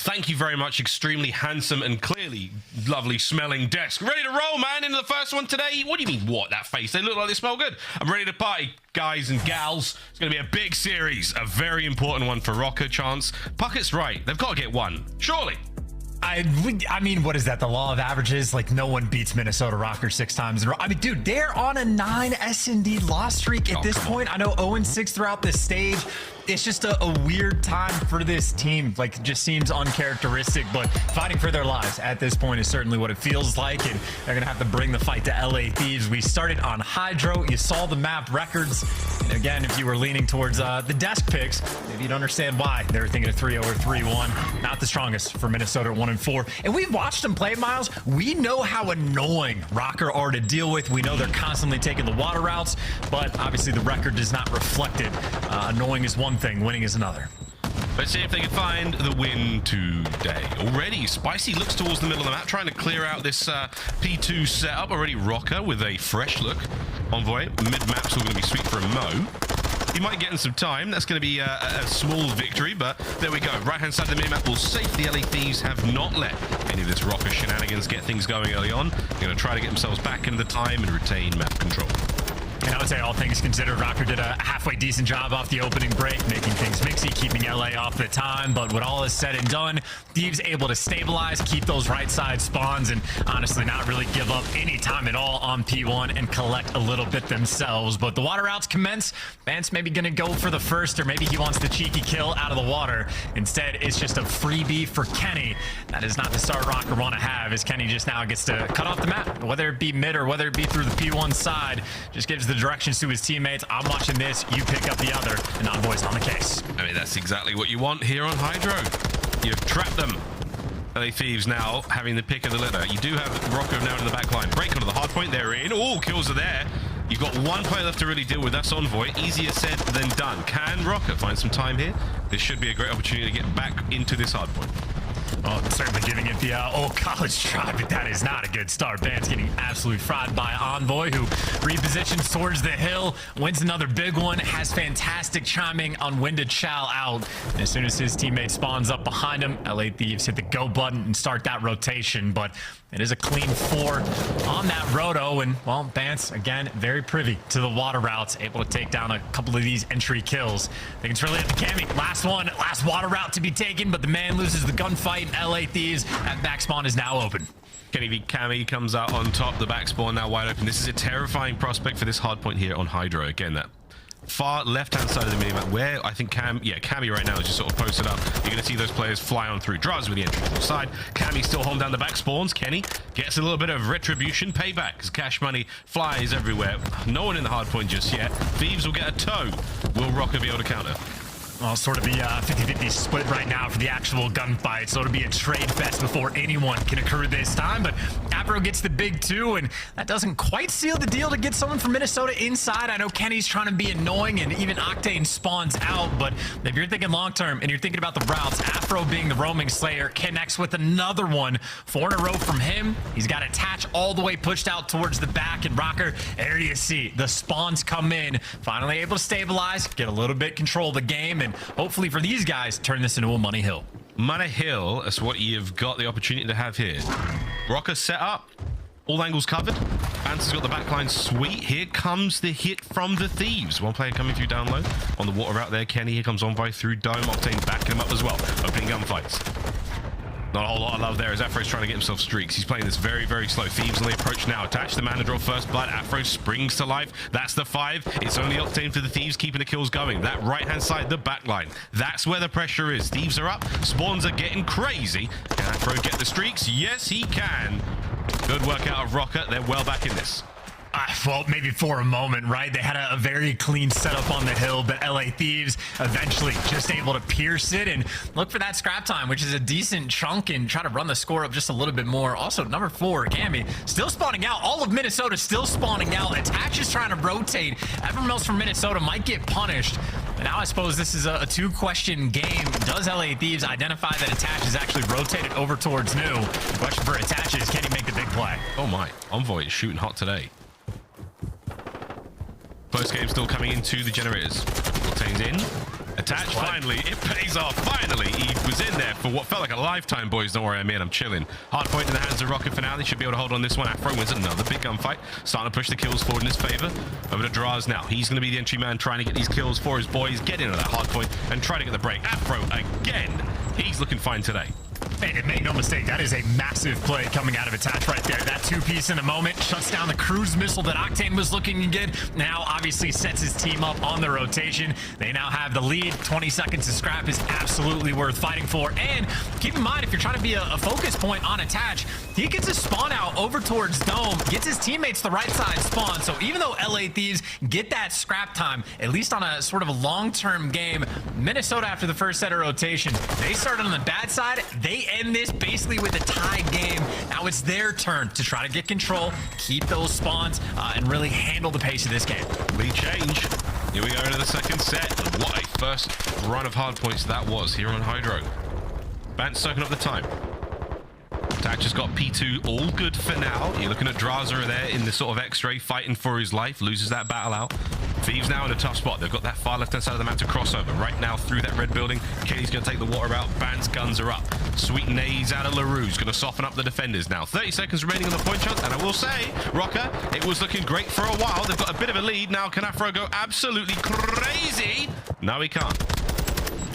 Thank you very much. Extremely handsome and clearly lovely smelling desk. Ready to roll, man, into the first one today. What do you mean, what? That face? They look like they smell good. I'm ready to party, guys and gals. It's going to be a big series. A very important one for Røkkr, Chance. Puckett's right. They've got to get one. Surely. I mean, what is that? The law of averages? Like, no one beats Minnesota Røkkr 6 times in a row. I mean, dude, they're on a 9 S&D loss streak at this point. I know 0-6 throughout this stage. It's just a weird time for this team. Like, it just seems uncharacteristic, but fighting for their lives at this point is certainly what it feels like, and they're going to have to bring the fight to LA Thieves. We started on HyDra. You saw the map records. And again, if you were leaning towards the desk picks, maybe you'd understand why. They were thinking of 3-0 or 3-1. Not the strongest for Minnesota at 1-4. And we've watched them play, Miles. We know how annoying Røkkr are to deal with. We know they're constantly taking the water routes, but obviously the record does not reflect it. Annoying is one thing, winning is another. Let's see if they can find the win today. Already, Spicy looks towards the middle of the map, trying to clear out this P2 setup. Already Røkkr with a fresh look. Envoy, mid-map's all going to be sweet for a Mo. He might get in some time. That's going to be a small victory, but there we go. Right-hand side of the mid-map will safe. The LA Thieves have not let any of this Røkkr shenanigans get things going early on. They're going to try to get themselves back into the time and retain map control. And I would say all things considered, Røkkr did a halfway decent job off the opening break, making things mixy, keeping LA off the time. But when all is said and done, Thieves able to stabilize, keep those right side spawns, and honestly not really give up any time at all on P1 and collect a little bit themselves. But the water routes commence. Bance maybe going to go for the first, or maybe he wants the cheeky kill out of the water. Instead, it's just a freebie for Kenny. That is not the start Røkkr want to have, as Kenny just now gets to cut off the map. Whether it be mid or whether it be through the P1 side, just gives the directions to his teammates. I'm watching this, you pick up the other, and Envoy's on the case. I mean, that's exactly what you want here on HyDra. You've trapped them. LA Thieves now having the pick of the litter. You do have Røkkr now in the back line. Break onto the hard point, they're in. Oh, kills are there. You've got one player left to really deal with. That's Envoy. Easier said than done. Can Røkkr find some time here? This should be a great opportunity to get back into this hard point. Well, certainly giving it the old college try, but that is not a good start. Bance getting absolutely fried by Envoy, who repositions towards the hill, wins another big one, has fantastic chiming on when to chow out. And as soon as his teammate spawns up behind him, LA Thieves hit the go button and start that rotation. But it is a clean 4 on that roto, and, well, Bance, again, very privy to the water routes, able to take down a couple of these entry kills. I think it's really up to Cammy. Last one, last water route to be taken, but the man loses the gunfight, and LA Thieves, that back spawn is now open. Kenny v Cammy comes out on top, the back spawn now wide open. This is a terrifying prospect for this hard point here on HyDra. Again, that far left-hand side of the minimap, where I think Cammy right now is just sort of posted up. You're going to see those players fly on through. Drazah with the entry to the side. Cammy still holding down the back spawns. Kenny gets a little bit of retribution, payback, as cash money flies everywhere. No one in the hard point just yet. Thieves will get a toe. Will Røkkr be able to counter? Well, sort of the 50-50 split right now for the actual gunfight, so it'll be a trade fest before anyone can occur this time. But Afro gets the big 2, and that doesn't quite seal the deal to get someone from Minnesota inside. I know Kenny's trying to be annoying, and even Octane spawns out, but if you're thinking long-term and you're thinking about the routes, Afro being the roaming slayer connects with another one. 4 in a row from him. He's got Attach all the way pushed out towards the back, and Røkkr, there you see, the spawns come in, finally able to stabilize, get a little bit control of the game, and hopefully for these guys, turn this into a money hill. Money hill is what you've got the opportunity to have here. Røkkr set up. All angles covered. Bance has got the backline sweet. Here comes the hit from the Thieves. One player coming through down low. On the water out there, Kenny. Here comes Envoy through Dome. Octane backing him up as well. Opening gunfights. Not a whole lot of love there as Afro's trying to get himself streaks. He's playing this very, very slow. Thieves on the approach now. Attach the man to draw first blood. Afro springs to life. That's the 5. It's only Octane for the Thieves keeping the kills going. That right-hand side, the back line. That's where the pressure is. Thieves are up. Spawns are getting crazy. Can Afro get the streaks? Yes, he can. Good work out of Røkkr. They're well back in this. Well, maybe for a moment, right? They had a very clean setup on the hill, but LA Thieves eventually just able to pierce it and look for that scrap time, which is a decent chunk, and try to run the score up just a little bit more. Also, number 4, Cammy, still spawning out. All of Minnesota still spawning out. Attach is trying to rotate. Everyone else from Minnesota might get punished. And now I suppose this is a 2-question game. Does LA Thieves identify that Attach is actually rotated over towards New? The question for Attach is, can he make the big play? Oh my, Envoy is shooting hot today. Close game still coming into the generators. Octane's in. Attach, finally, it pays off. Finally, he was in there for what felt like a lifetime, boys. Don't worry, I'm in, I'm chilling. Hard point in the hands of Røkkr for now. They should be able to hold on this one. Afro wins another big gunfight. Starting to push the kills forward in his favor. Over to Drazah now. He's going to be the entry man trying to get these kills for his boys. Get into that hard point and try to get the break. Afro again. He's looking fine today. And make no mistake, that is a massive play coming out of Attach right there. That two-piece in the moment shuts down the cruise missile that Octane was looking to get. Now, obviously, sets his team up on the rotation. They now have the lead. 20 seconds to scrap is absolutely worth fighting for. And keep in mind, if you're trying to be a focus point on Attach, he gets his spawn out over towards Dome, gets his teammates the right side spawn. So even though LA Thieves get that scrap time, at least on a sort of a long-term game, Minnesota, after the first set of rotation, they started on the bad side. They end this basically with a tie game. Now it's their turn to try to get control, keep those spawns, and really handle the pace of this game. Lead change. Here we go into the second set. And what a first run of hard points that was here on HyDra. Bance soaking up the time. Attach has got P2 all good for now. You're looking at Drazah there in the sort of X-ray fighting for his life. Loses that battle out. Thieves now in a tough spot. They've got that far left-hand side of the map to cross over. Right now through that red building. Kenny's going to take the water out. Bance guns are up. Sweet nades out of LaRue's going to soften up the defenders now. 30 seconds remaining on the point chance. And I will say, Røkkr, it was looking great for a while. They've got a bit of a lead. Now can Afro go absolutely crazy? No, he can't.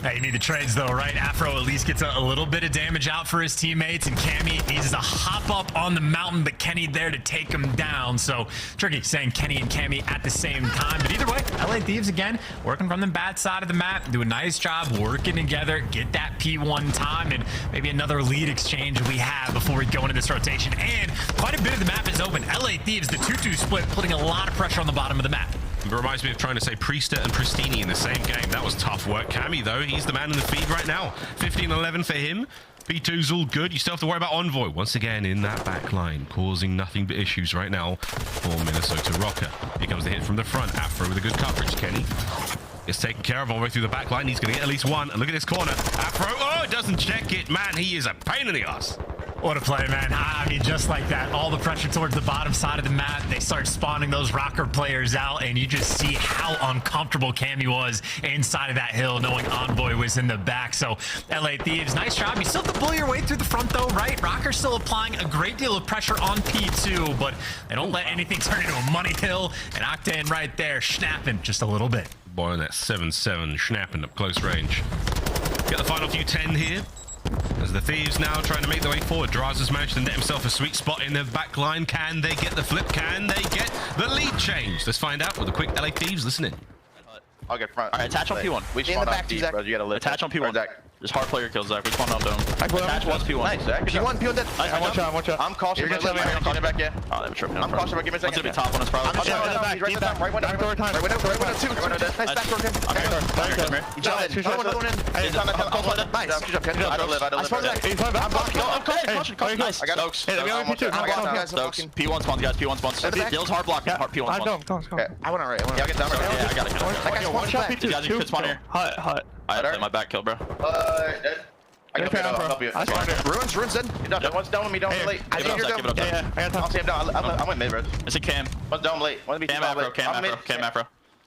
Hey, you need the trades though, right? Afro at least gets a little bit of damage out for his teammates, and Cammy needs to hop up on the mountain, but Kenny there to take him down. So tricky saying Kenny and Cammy at the same time. But either way, LA Thieves again, working from the bad side of the map, do a nice job working together, get that P1 time, and maybe another lead exchange we have before we go into this rotation. And quite a bit of the map is open. LA Thieves, the 2-2 split, putting a lot of pressure on the bottom of the map. It reminds me of trying to say Priestahh and Priestahh in the same game. That was tough work. Cammy, though, he's the man in the feed right now. 15-11 for him. P2's all good. You still have to worry about Envoy once again in that back line, causing nothing but issues right now for Minnesota Røkkr. Here comes the hit from the front. Afro with a good coverage. Kenny is taken care of all the way through the back line. He's going to get at least one. And look at this corner. Afro, oh, doesn't check it. Man, he is a pain in the ass. What a play, man. I mean, just like that, all the pressure towards the bottom side of the map. They start spawning those Røkkr players out, and you just see how uncomfortable Cammy was inside of that hill, knowing Envoy was in the back. So, LA Thieves, nice job. You still have to bully your way through the front, though, right? Røkkr still applying a great deal of pressure on P2, but they don't let anything turn into a money hill. And Octane right there, snapping just a little bit. Boy, on that 7-7, snapping up close range. Get the final few 10 here. As the Thieves now trying to make their way forward. Drazah's managed to net himself a sweet spot in the back line. Can they get the flip? Can they get the lead change? Let's find out with a quick LA Thieves. Listen in. I'll get front. All right, attach on P1. We spawn on D, bro. You gotta live. Attach on P1. There's hard player kills, Zach. We spawn on Dome. Attach one's P1. Nice, Zach. P1, P1 dead. Watch out. I'm cautious. I'm cautious back, yeah. Oh, they were tripping. I'm cautious, bro. Give me a second. One's gonna be top one, is probably. I'm right window, right window. Right window, two. Nice, back door, Ken. You jumped in. Another one in. Nice. Good job, Ken. I don't live. I'm blocking. I'm caution. Nice. I got Oaks. Hey, let me Stokes. P1 spawns, guys. P1 spawns. Dill's hard block. P1 spawns. I went alright. Yeah, I'll get down right. Yeah, I got it. That guy's one shot. These guys, you could spawn here. Hut. I have to play my back kill, bro. Dead. I can help you. Ruins dead. One's down with me, down late. Give it up, Zach. Give it up, Zach. I got I'll see him down. I went mid, bro. It's a Cam. One's down late. Cam Afro.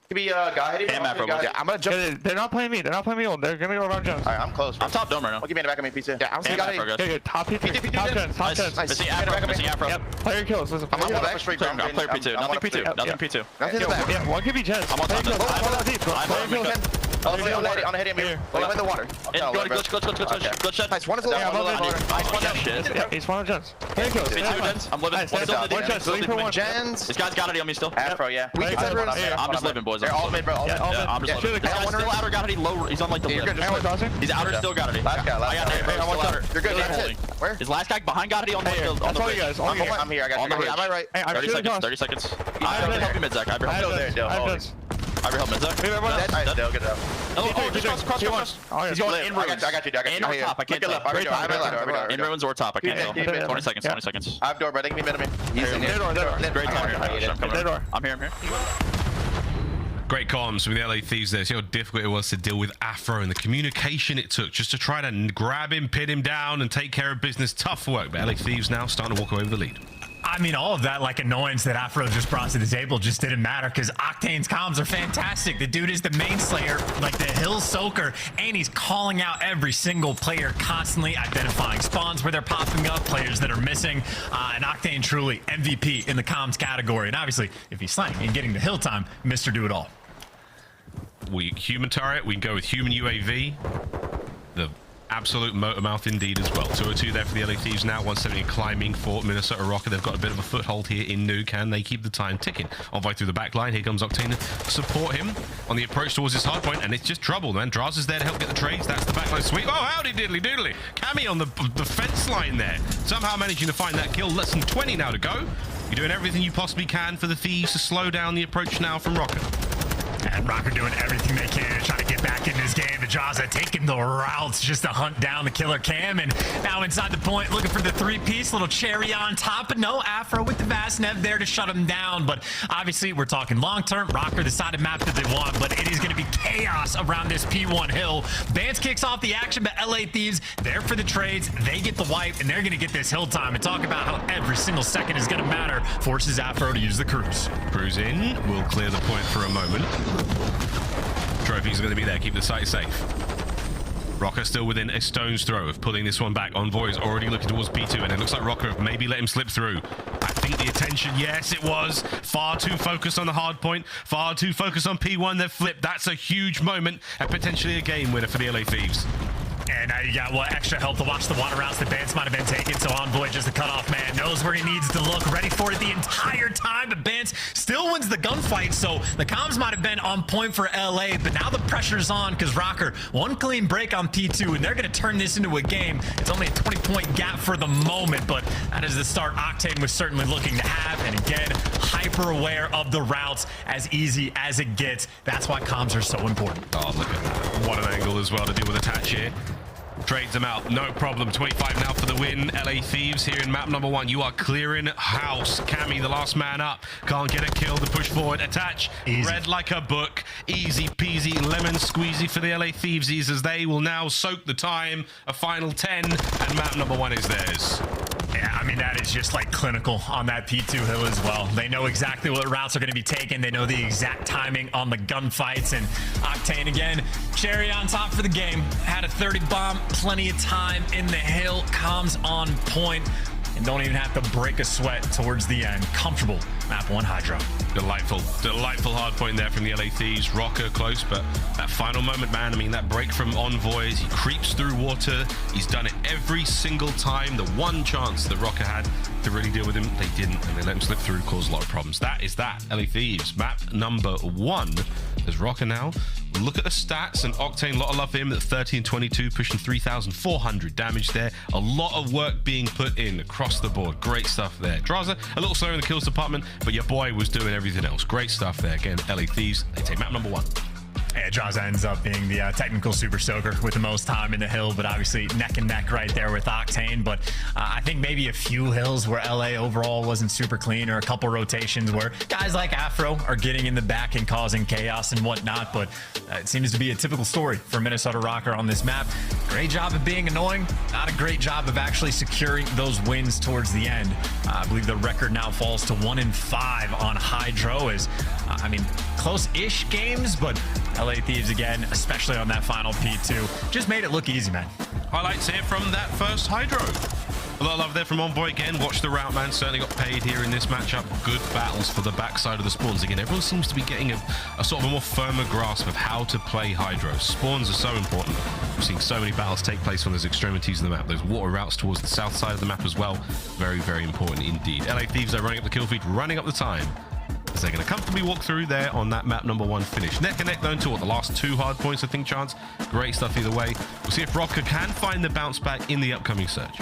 Give me guy. Cam Afro. Yeah, I'm gonna jump. They're not playing me. They're gonna go around Jones. Alright, I'm close. I'm top Dome right now. I'll give me in the back of me, pizza. Yeah, I'm Cam Afro, guys. Top P2. Top Jones. Nice. Missing Afro. Yep. Player kills. Listen. I'm on the back street. I'm player P2. Nothing P2. Nothing P2. Nothing in the back. Yeah, one could be Jets. I'm on top Dome. On the head of me. Well, in the water. Glitch. Nice. One is a little. He's one of Jets. Player kills. I'm living. One Jets. Gens. This guy's got it on me still. Afro, yeah. I'm just living, boys. They're all mid, bro. I'm just living. This guy's still outer got it low. He's on like the lip. He's outer still got it. Last guy. I got Nero. You're good. That's it. Where? His last guy behind got it on the all you guys. I'm here. I got you. Am I right? Hey, 30 seconds. I help you mid, Zach. I help mid, Zach. Good job. Cross. He's going in ruins. I got you. In or top. I can't tell. In ruins or top. I can't tell. 20 seconds. I have door, bro. They can be mid of me. He's in here. Great time here. I'm here. Great comms with the LA Thieves there. See how difficult it was to deal with Afro and the communication it took just to try to grab him, pin him down, and take care of business. Tough work, but LA Thieves now starting to walk away with the lead. I mean, all of that like annoyance that Afro just brought to the table just didn't matter because Octane's comms are fantastic. The dude is the main slayer, like the hill soaker, and he's calling out every single player, constantly identifying spawns where they're popping up, players that are missing, and Octane truly MVP in the comms category. And obviously, if he's slaying and getting the hill time, Mr. Do It All. We human turret, we can go with human UAV. The absolute motor mouth indeed as well. 202 there for the LA Thieves now. 170 climbing for Minnesota Røkkr. They've got a bit of a foothold here in Nuke. Can they keep the time ticking? Envoy through the back line. Here comes Octane to support him on the approach towards his hard point, and it's just trouble, man. Drazah's there to help get the trades. That's the back line sweep. Oh, howdy diddly doodly. Cammy on the fence line there. Somehow managing to find that kill. Less than 20 now to go. You're doing everything you possibly can for the Thieves to slow down the approach now from Røkkr. And Røkkr doing everything they can to try to get back in this game. The Drazah taking the routes just to hunt down the killer Cam. And now inside the point, looking for the three-piece, little cherry on top. But no, Afro with the vast nev there to shut him down. But obviously, we're talking long-term. Røkkr, the side of map that they want. But it is going to be chaos around this P1 hill. Bance kicks off the action, but LA Thieves, there for the trades. They get the wipe, and they're going to get this hill time. And talk about how every single second is going to matter. Forces Afro to use the cruise. Cruise in. We'll clear the point for a moment. Trophies are going to be there. Keep the site safe. Røkkr still within a stone's throw of pulling this one back. Envoy is already looking towards P2, and it looks like Røkkr have maybe let him slip through. I think the attention, yes, it was. Far too focused on the hard point. Far too focused on P1. They've flipped. That's a huge moment and potentially a game winner for the LA Thieves. And now you got extra help to watch the water routes that Bance might have been taking. So Envoy, just the cutoff man, knows where he needs to look, ready for it the entire time. But Bance still wins the gunfight. So the comms might have been on point for LA, but now the pressure's on because Røkkr, one clean break on P2, and they're going to turn this into a game. It's only a 20-point gap for the moment, but that is the start Octane was certainly looking to have. And again, hyper aware of the routes, as easy as it gets. That's why comms are so important. Oh, look at that. What an angle as well to deal with attach here. Trades them out, no problem. 25 now for the win. LA Thieves here in map number 1. You are clearing house. Cammy, the last man up. Can't get a kill to push forward. Attach. Easy. Read like a book. Easy peasy, lemon squeezy for the LA Thievesies as they will now soak the time. A final 10, and map number 1 is theirs. Yeah, I mean, that is just like clinical on that P2 hill as well. They know exactly what routes are going to be taken. They know the exact timing on the gunfights. And Octane, again, cherry on top for the game. Had a 30 bomb, plenty of time in the hill. Comms on point. And don't even have to break a sweat towards the end. Comfortable. Map 1 HyDra. Delightful hard point there from the LA Thieves. Røkkr close, but that final moment, man, I mean, that break from Envoy, he creeps through water. He's done it every single time. The one chance that Røkkr had to really deal with him, they didn't, and they let him slip through, caused a lot of problems. That is that. LA Thieves, map number 1. There's Røkkr now. Look at the stats, and Octane, a lot of love for him at 30 and 22, pushing 3,400 damage there. A lot of work being put in across the board. Great stuff there. Drazah, a little slower in the kills department, but your boy was doing everything else. Great stuff there. Again, LA Thieves, they take map number 1. Yeah, Drazah ends up being the technical super soaker with the most time in the hill, but obviously neck and neck right there with Octane. But I think maybe a few hills where LA overall wasn't super clean, or a couple rotations where guys like Afro are getting in the back and causing chaos and whatnot. But it seems to be a typical story for Minnesota Røkkr on this map. Great job of being annoying, not a great job of actually securing those wins towards the end. I believe the record now falls to 1-5 on HyDra. As I mean, close-ish games, but LA Thieves again, especially on that final P2, just made it look easy, man. Highlights here from that first HyDra. A lot of love there from Envoy again. Watch the route, man. Certainly got paid here in this matchup. Good battles for the backside of the spawns. Again, everyone seems to be getting a sort of a more firmer grasp of how to play HyDra. Spawns are so important. We've seen so many battles take place on those extremities of the map. Those water routes towards the south side of the map as well. Very, very important indeed. LA Thieves are running up the kill feed, running up the time, as they're going to comfortably walk through there on that map number 1 finish. Neck and neck though until the last 2 hard points, I think, Chance. Great stuff either way. We'll see if Røkkr can find the bounce back in the upcoming search.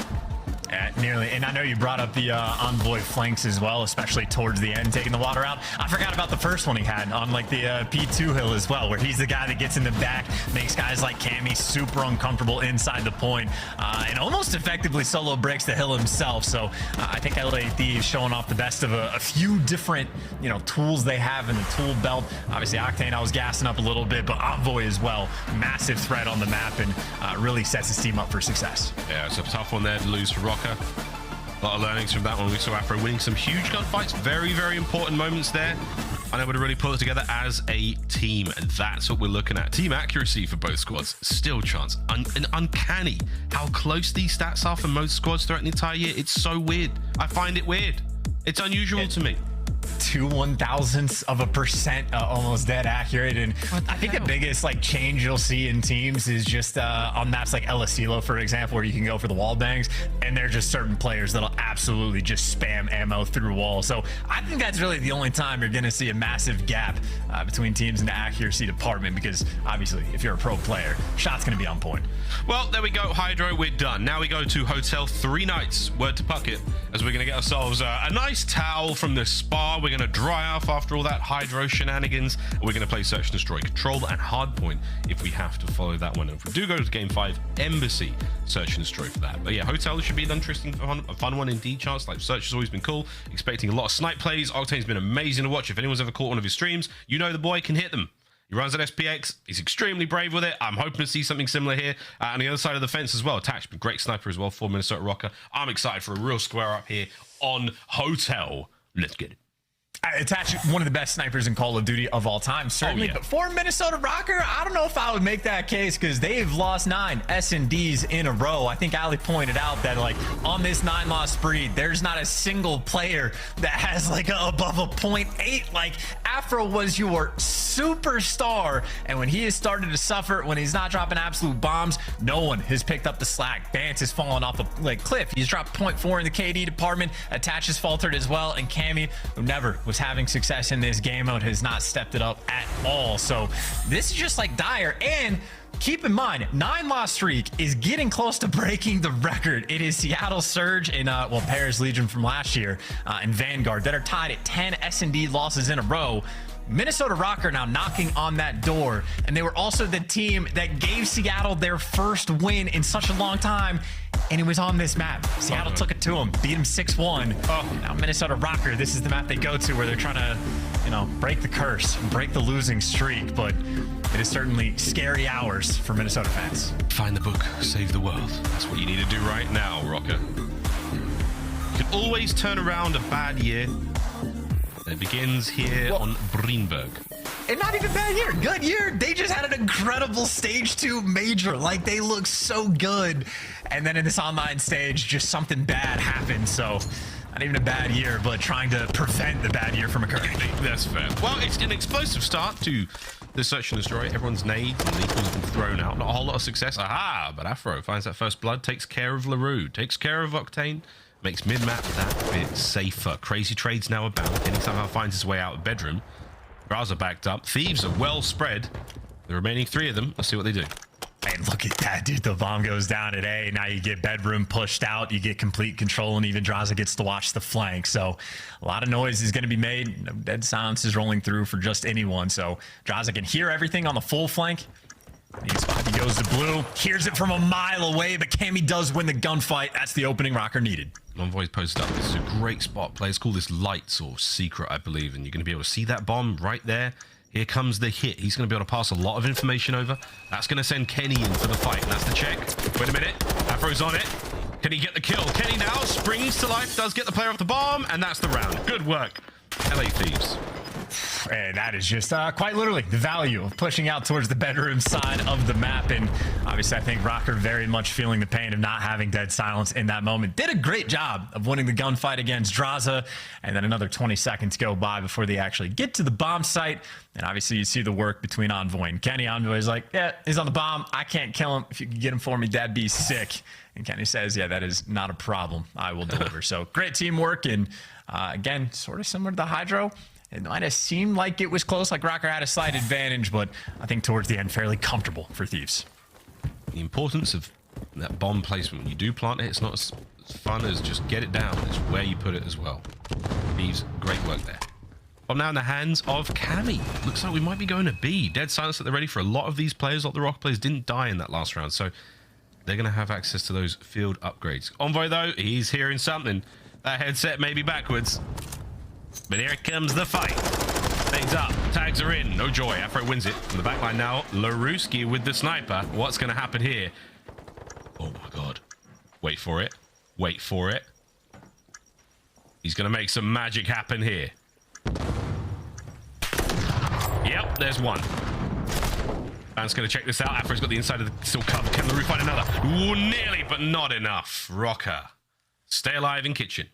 Nearly. And I know you brought up the Envoy flanks as well, especially towards the end, taking the water out. I forgot about the first one he had on like the P2 hill as well, where he's the guy that gets in the back, makes guys like Cammy super uncomfortable inside the point, and almost effectively solo breaks the hill himself. So I think LA Thieves showing off the best of a few different, tools they have in the tool belt. Obviously Octane, I was gassing up a little bit, but Envoy as well, massive threat on the map, and really sets his team up for success. Yeah, it's a tough one there to lose for Røkkr. A lot of learnings from that one. We saw Afro winning some huge gunfights. Very, very important moments there. Unable to really pull it together as a team. And that's what we're looking at. Team accuracy for both squads. Still chance. Uncanny how close these stats are for most squads throughout the entire year. It's so weird. I find it weird. It's unusual to me. 0.02% almost dead accurate. And I think the biggest like change you'll see in teams is just on maps like El Asilo, for example, where you can go for the wall bangs, and there are just certain players that'll absolutely just spam ammo through walls. So I think that's really the only time you're going to see a massive gap between teams in the accuracy department, because obviously if you're a pro player, shot's going to be on point. Well, there we go. HyDra, we're done. Now we go to Hotel 3 Nights. Word to Puckett, as we're going to get ourselves a nice towel from the spa. We're going to dry off after all that HyDra shenanigans. We're going to play Search and Destroy, Control, and Hardpoint if we have to follow that one. And if we do go to Game 5, aBeZy, Search and Destroy for that. But yeah, Hotel should be an interesting, a fun one indeed. Chance like Search has always been cool. Expecting a lot of snipe plays. Octane's been amazing to watch. If anyone's ever caught one of his streams, you know the boy can hit them. He runs at SPX. He's extremely brave with it. I'm hoping to see something similar here on the other side of the fence as well. Attached, but great sniper as well for Minnesota Røkkr. I'm excited for a real square up here on Hotel. Let's get it. Attach, one of the best snipers in Call of Duty of all time, certainly. But for Minnesota Røkkr, I don't know if I would make that case, because they've lost 9 S&Ds in a row. I think Ali pointed out that, like, on this 9-loss spree, there's not a single player that has, like, above a 0.8. Like, Afro was your superstar, and when he has started to suffer, when he's not dropping absolute bombs, no one has picked up the slack. Bance has fallen off a cliff. He's dropped 0.4 in the KD department. Attach has faltered as well, and Cammy, who never was having success in this game mode, has not stepped it up at all. So this is just like dire. And keep in mind, 9-loss streak is getting close to breaking the record. It is Seattle Surge and Paris Legion from last year and Vanguard that are tied at 10 S&D losses in a row. Minnesota Røkkr now knocking on that door, and they were also the team that gave Seattle their first win in such a long time, and it was on this map. Seattle took it to them, beat them 6-1. Now Minnesota Røkkr, this is the map they go to where they're trying to, you know, break the curse, break the losing streak, but it is certainly scary hours for Minnesota fans. Find the book, save the world. That's what you need to do right now, Røkkr. You can always turn around a bad year. It begins here on Breenberg. And not even bad year, good year. They just had an incredible stage 2 major. Like, they look so good. And then in this online stage, just something bad happened. So not even a bad year, but trying to prevent the bad year from occurring. That's fair. Well, it's an explosive start to the Search and Destroy. Everyone's nades and lethals have been thrown out. Not a whole lot of success. Aha! But Afro finds that first blood, takes care of LaRue, takes care of Octane. Makes mid-map that bit safer. Crazy trades now about. Kenny somehow finds his way out of bedroom. Drazah backed up. Thieves are well spread. The remaining 3 of them, let's see what they do. And look at that, dude. The bomb goes down at A. Now you get bedroom pushed out. You get complete control, and even Drazah gets to watch the flank. So a lot of noise is going to be made. No dead silence is rolling through for just anyone. So Drazah can hear everything on the full flank. He goes to blue, hears it from a mile away, but Cammy does win the gunfight. That's the opening Røkkr needed. Envoy's posted up. This is a great spot. Players call this lights or secret, I believe, and you're going to be able to see that bomb right there. Here comes the hit. He's going to be able to pass a lot of information over. That's going to send Kenny in for the fight, and that's the check. Wait a minute. Afro's on it. Can he get the kill? Kenny now springs to life, does get the player off the bomb, and that's the round. Good work, LA Thieves. And that is just quite literally the value of pushing out towards the bedroom side of the map. And obviously I think Røkkr very much feeling the pain of not having dead silence in that moment. Did a great job of winning the gunfight against Drazah, and then another 20 seconds go by before they actually get to the bomb site. And obviously you see the work between Envoy and Kenny. Envoy is like, yeah, he's on the bomb. I can't kill him. If you can get him for me, that'd be sick. And Kenny says, yeah, that is not a problem. I will deliver. So great teamwork. And again, sort of similar to the HyDra. It might have seemed like it was close, like Røkkr had a slight advantage, but I think towards the end, fairly comfortable for Thieves. The importance of that bomb placement. When you do plant it, it's not as fun as just get it down. It's where you put it as well. Thieves, great work there. Bomb now in the hands of Cammy. Looks like we might be going to B. Dead silence at the ready for a lot of these players. A lot of the Røkkr players didn't die in that last round, so they're going to have access to those field upgrades. Envoy, though, he's hearing something. That headset may be backwards. But here comes the fight. Things up. Tags are in. No joy. Afro wins it. From the backline now, LaRuski with the sniper. What's going to happen here? Oh, my God. Wait for it. Wait for it. He's going to make some magic happen here. Yep, there's one. Bance going to check this out. Afro's got the inside of the still covered. Can LaRue find another? Ooh, nearly, but not enough. Røkkr. Stay alive in kitchen.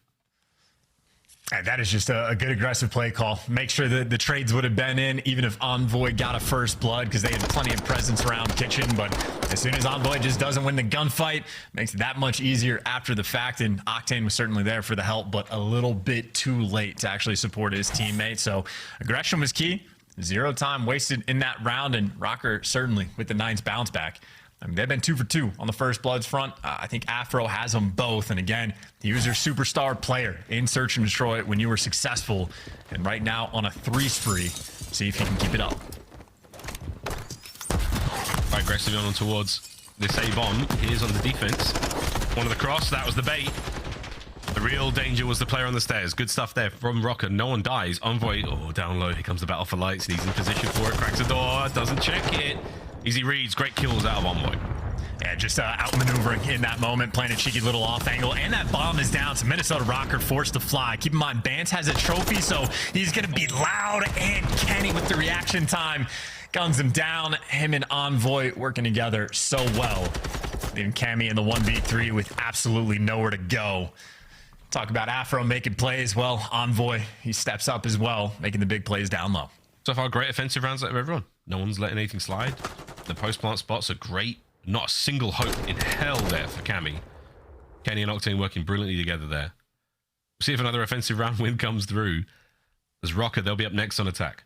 And that is just a good aggressive play call. Make sure that the trades would have been in, even if Envoy got a first blood, because they had plenty of presence around kitchen. But as soon as Envoy just doesn't win the gunfight, makes it that much easier after the fact. And Octane was certainly there for the help, but a little bit too late to actually support his teammate. So aggression was key. Zero time wasted in that round, and Røkkr certainly with the 9's bounce back. I mean, they've been 2 for 2 on the first bloods front. I think Afro has them both. And again, he was your superstar player in Search and Destroy when you were successful. And right now on a 3 spree, see if he can keep it up. Right, aggressively on towards this A-bomb. Here's on the defense. One of the cross, that was the bait. The real danger was the player on the stairs. Good stuff there from Røkkr. No one dies. Envoy, oh, down low. Here comes the battle for lights. He's in position for it. Cracks the door. Doesn't check it. Easy reads. Great kills out of Envoy. Yeah, just outmaneuvering in that moment, playing a cheeky little off angle. And that bomb is down. So Minnesota Røkkr forced to fly. Keep in mind, Bance has a trophy, so he's going to be loud. And Kenny with the reaction time guns him down. Him and Envoy working together so well. Leaving Cammy in the 1v3 with absolutely nowhere to go. Talk about Afro making plays. Well, Envoy, he steps up as well, making the big plays down low. So far, great offensive rounds out of everyone. No one's letting anything slide. The post-plant spots are great. Not a single hope in hell there for Cammy. Kenny and Octane working brilliantly together there. We'll see if another offensive round win comes through. As Røkkr, they'll be up next on attack.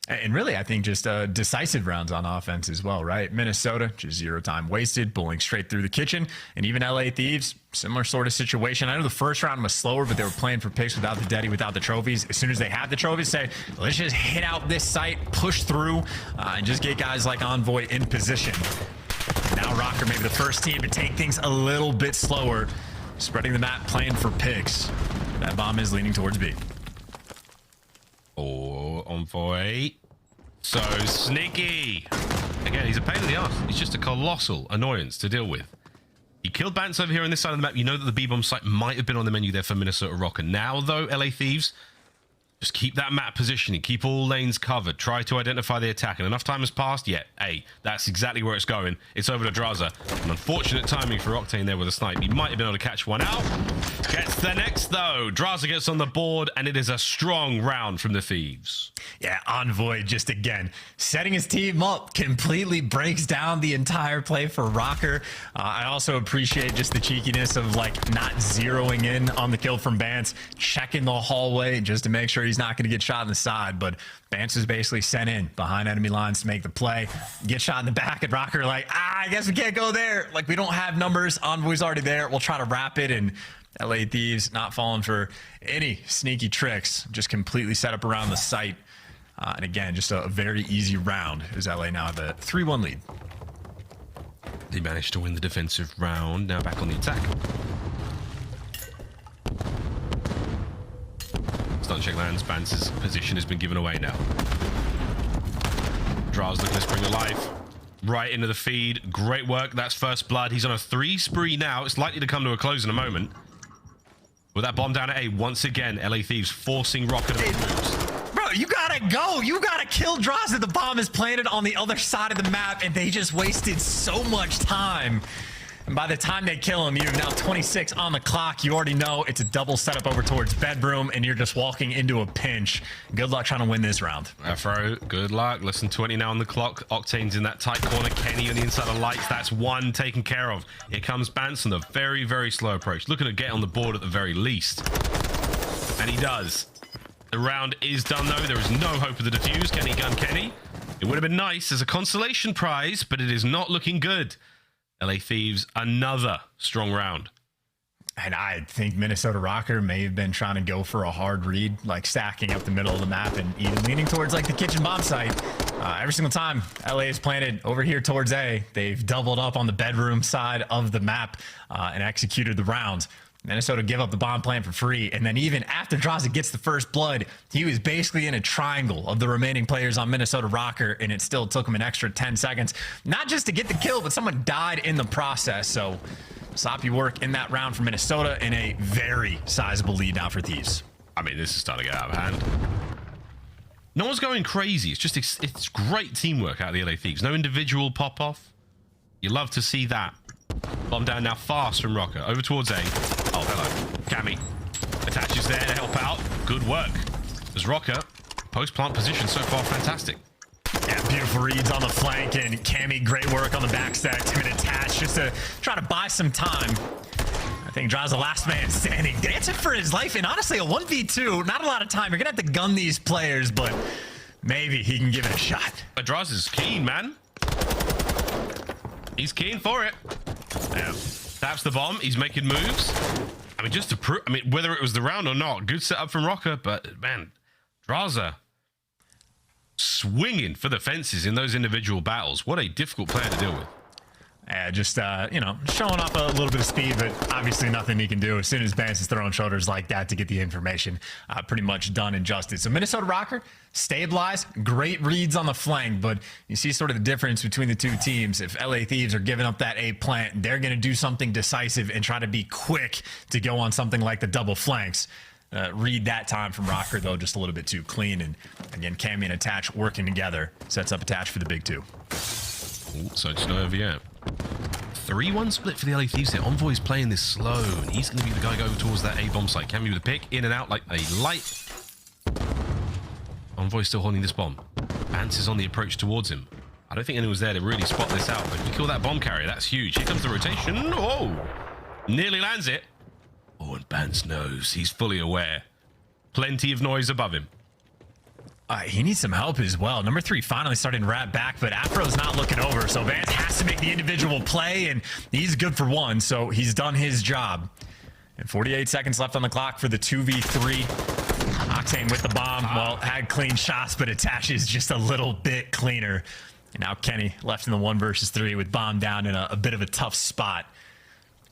And really, I think just decisive rounds on offense as well, right? Minnesota, just zero time wasted, bullying straight through the kitchen. And even LA Thieves, similar sort of situation. I know the first round was slower, but they were playing for picks without the Deddy, without the trophies. As soon as they had the trophies, say, let's just hit out this site, push through, and just get guys like Envoy in position. Now Røkkr maybe the first team to take things a little bit slower, spreading the map, playing for picks. That bomb is leaning towards B. Oh, Envoy. So sneaky. Again, he's a pain in the ass. He's just a colossal annoyance to deal with. He killed Bance over here on this side of the map. You know that the B-bomb site might have been on the menu there for Minnesota Røkkr. Now, though, LA Thieves, just keep that map positioning. Keep all lanes covered. Try to identify the attack. And enough time has passed yet. Hey, that's exactly where it's going. It's over to Drazah. An unfortunate timing for Octane there with a snipe. He might have been able to catch one out. Gets the next, though. Drazah gets on the board, and it is a strong round from the Thieves. Yeah, Envoy just again setting his team up, completely breaks down the entire play for Røkkr. I also appreciate just the cheekiness of like not zeroing in on the kill from Bance, checking the hallway just to make sure he's not going to get shot in the side. But Bance is basically sent in behind enemy lines to make the play, get shot in the back, and Røkkr like, I guess we can't go there. Like, we don't have numbers. Envoy's already there. We'll try to wrap it. And LA Thieves not falling for any sneaky tricks, just completely set up around the site. And again, just a very easy round as LA now have a 3-1 lead. They managed to win the defensive round. Now back on the attack. Stun check lands. Bance's position has been given away now. Drazah looking to spring to life. Right into the feed. Great work. That's first blood. He's on a 3 spree now. It's likely to come to a close in a moment. With that bomb down at A, once again, LA Thieves forcing Røkkr to make moves. Bro, you gotta go. You gotta kill Drazah. The bomb is planted on the other side of the map, and they just wasted so much time. And by the time they kill him, you have now 26 on the clock. You already know it's a double setup over towards bedroom, and you're just walking into a pinch. Good luck trying to win this round. Afro, good luck. Less than 20 now on the clock. Octane's in that tight corner. Kenny on the inside of lights. That's one taken care of. Here comes Bance on the very, very slow approach. Looking to get on the board at the very least. And he does. The round is done, though. There is no hope of the defuse. Kenny gun Kenny. It would have been nice as a consolation prize, but it is not looking good. LA Thieves, another strong round. And I think Minnesota Røkkr may have been trying to go for a hard read, like stacking up the middle of the map and even leaning towards like the kitchen bomb site. Every single time LA is planted over here towards A, they've doubled up on the bedroom side of the map and executed the round. Minnesota give up the bomb plant for free, and then even after Drazah gets the first blood, he was basically in a triangle of the remaining players on Minnesota Røkkr, and it still took him an extra 10 seconds. Not just to get the kill, but someone died in the process, so sloppy work in that round for Minnesota, and a very sizable lead now for Thieves. I mean, this is starting to get out of hand. No one's going crazy. It's just, it's great teamwork out of the LA Thieves. No individual pop-off. You love to see that. Bomb down now fast from Røkkr. Over towards A. Oh, hello. Cammy attaches there to help out. Good work. As Røkkr, post-plant position so far, fantastic. Yeah, beautiful reads on the flank, and Cammy, great work on the backstack. Timid attach just to try to buy some time. I think Drazah the last man standing, dancing for his life, and honestly, a 1v2, not a lot of time. You're gonna have to gun these players, but maybe he can give it a shot. Drazah's keen, man. He's keen for it. Yeah. Taps the bomb. He's making moves. I mean, just to prove, I mean, whether it was the round or not, good setup from Røkkr, but man, Drazah swinging for the fences in those individual battles. What a difficult player to deal with. Just, you know, showing off a little bit of speed, but obviously nothing he can do. As soon as Bance is throwing shoulders like that to get the information, pretty much done and justed. So Minnesota Røkkr, stabilized, great reads on the flank, but you see sort of the difference between the two teams. If LA Thieves are giving up that A plant, they're going to do something decisive and try to be quick to go on something like the double flanks. Read that time from Røkkr, though, just a little bit too clean. And again, Cammy and Attach working together sets up Attach for the big two. Ooh, so just no over yet. 3-1 split for the LA Thieves here. Envoy's playing this slow, and he's going to be the guy going towards that A bomb site. Cammy with a pick, in and out like a light. Envoy's still holding this bomb. Bance is on the approach towards him. I don't think anyone's there to really spot this out, but if you kill that bomb carrier, that's huge. Here comes the rotation. Oh! Nearly lands it. Oh, and Bance knows. He's fully aware. Plenty of noise above him. He needs some help as well. Number 3 finally starting to wrap back, but Afro's not looking over, so Bance has to make the individual play, and he's good for 1, so he's done his job. And 48 seconds left on the clock for the 2v3. Octane with the bomb. Well, had clean shots, but attaches just a little bit cleaner. And now Kenny left in the 1 versus 3 with bomb down in a bit of a tough spot.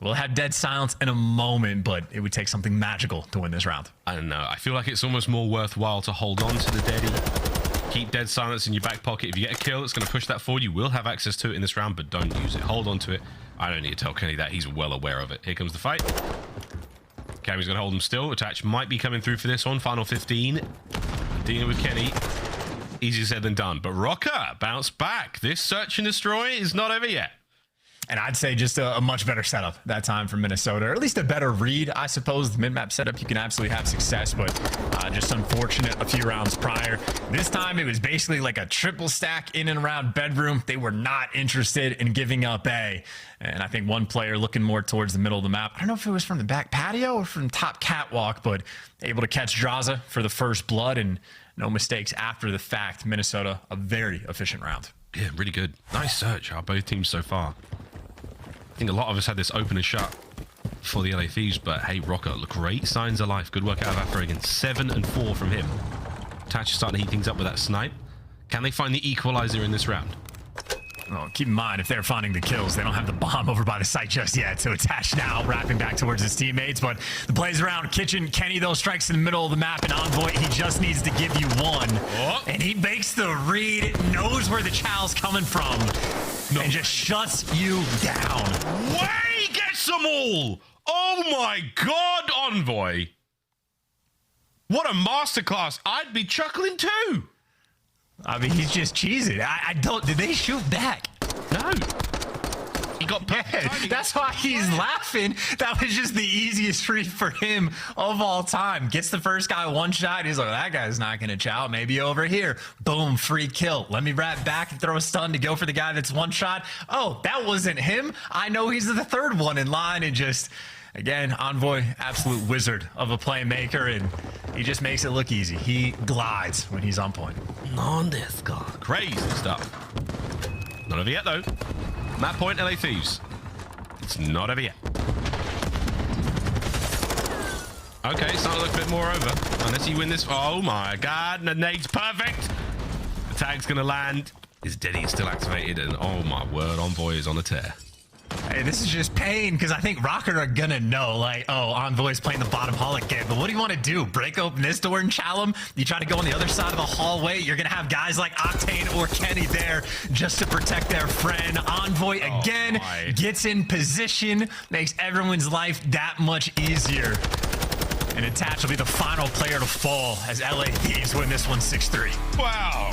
We'll have dead silence in a moment, but it would take something magical to win this round. I don't know. I feel like it's almost more worthwhile to hold on to the deadie. Keep dead silence in your back pocket. If you get a kill, it's going to push that forward. You will have access to it in this round, but don't use it. Hold on to it. I don't need to tell Kenny that. He's well aware of it. Here comes the fight. Cammy's going to hold him still. Attach might be coming through for this one. Final 15. Dealing with Kenny. Easier said than done. But Røkkr bounced back. This search and destroy is not over yet. And I'd say just a much better setup that time from Minnesota, or at least a better read, I suppose. The mid-map setup, you can absolutely have success, but just unfortunate a few rounds prior. This time, it was basically like a triple stack in and around bedroom. They were not interested in giving up A. And I think one player looking more towards the middle of the map. I don't know if it was from the back patio or from top catwalk, but able to catch Drazah for the first blood, and no mistakes after the fact. Minnesota, a very efficient round. Yeah, really good. Nice search out both teams so far. I think a lot of us had this open and shut for the LA Thieves, but hey, Røkkr, look, great signs of life. Good work out of Afro again. 7 and 4 from him. Attach is starting to heat things up with that snipe. Can they find the equalizer in this round? Well, keep in mind, if they're finding the kills, they don't have the bomb over by the site just yet. So Attach now wrapping back towards his teammates, but the plays around Kitchen. Kenny, though, strikes in the middle of the map, and Envoy, he just needs to give you 1. Oh. And he makes the read, knows where the chow's coming from, and just shuts you down. Way gets them all! Oh my God, Envoy! What a masterclass! I'd be chuckling too! I mean, he's just cheesing. I don't... Did they shoot back? No. He got Yeah, that's why he's laughing. That was just the easiest read for him of all time. Gets the first guy 1 shot. He's like, that guy's not going to chow. Maybe over here. Boom, free kill. Let me wrap back and throw a stun to go for the guy that's 1 shot. Oh, that wasn't him. I know he's the 3rd one in line, and just... Again, Envoy, absolute wizard of a playmaker, and he just makes it look easy. He glides when he's on point. Crazy stuff. Not over yet, though. Map point, LA Thieves. It's not over yet. Okay, it's starting to look a bit more over. Unless you win this. Oh my God, the nade's perfect. The tag's going to land. His Deddy is still activated, and oh my word, Envoy is on a tear. Hey, this is just pain because I think Røkkr are gonna know, like, oh, Envoy's playing the bottom holic game. But what do you want to do? Break open this door and chow him? You try to go on the other side of the hallway. You're gonna have guys like Octane or Kenny there just to protect their friend. Envoy again gets in position, makes everyone's life that much easier. And Attach will be the final player to fall as LA Thieves win this one 6-3. Wow.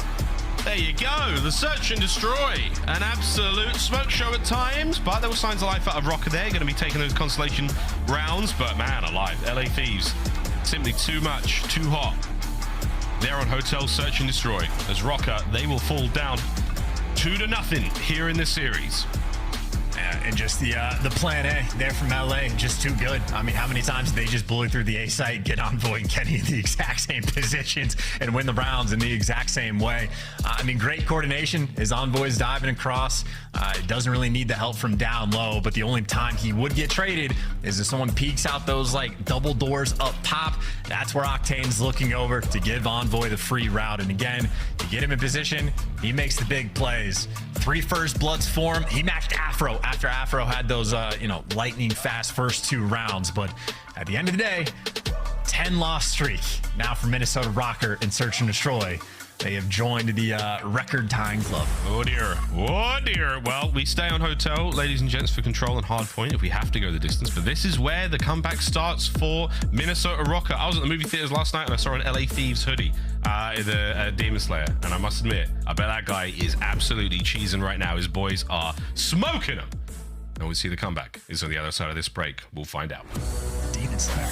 There you go. The search and destroy. An absolute smoke show at times, but there were signs of life out of Røkkr there. Going to be taking those consolation rounds, but man alive. LA Thieves, simply too much, too hot. They're on Hotel Search and Destroy. As Røkkr, they will fall down 2-0 here in this series. And just the plan A there from LA, just too good. I mean, how many times did they just bully through the A site, get Envoy and Kenny in the exact same positions and win the rounds in the exact same way? I mean, great coordination as Envoy's diving across. It doesn't really need the help from down low, but the only time he would get traded is if someone peeks out those like double doors up top. That's where Octane's looking over to give Envoy the free route. And again, to get him in position, he makes the big plays. 3 first bloods for him. He matched Afro after Afro had those, lightning fast first 2 rounds. But at the end of the day, 10 loss streak now for Minnesota Røkkr in Search and Destroy. They have joined the record tying club. Oh dear. Oh dear. Well, we stay on Hotel, ladies and gents, for control and hard point if we have to go the distance. But this is where the comeback starts for Minnesota Røkkr. I was at the movie theaters last night and I saw an LA Thieves hoodie, the Demon Slayer. And I must admit, I bet that guy is absolutely cheesing right now. His boys are smoking him. And we see the comeback is on the other side of this break. We'll find out. Demon Slayer.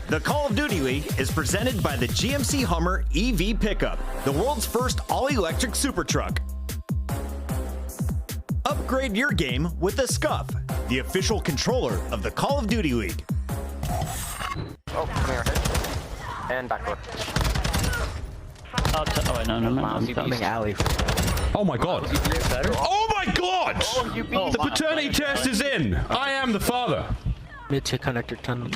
The Call of Duty League is presented by the GMC Hummer EV Pickup, the world's first all-electric super truck. Upgrade your game with the Scuff, the official controller of the Call of Duty League. Oh, come here. And backdoor. Oh, wait, no. I'm coming alley. Oh my god. Oh my god! The paternity test is in. I am the father. Mid to connector tunnel.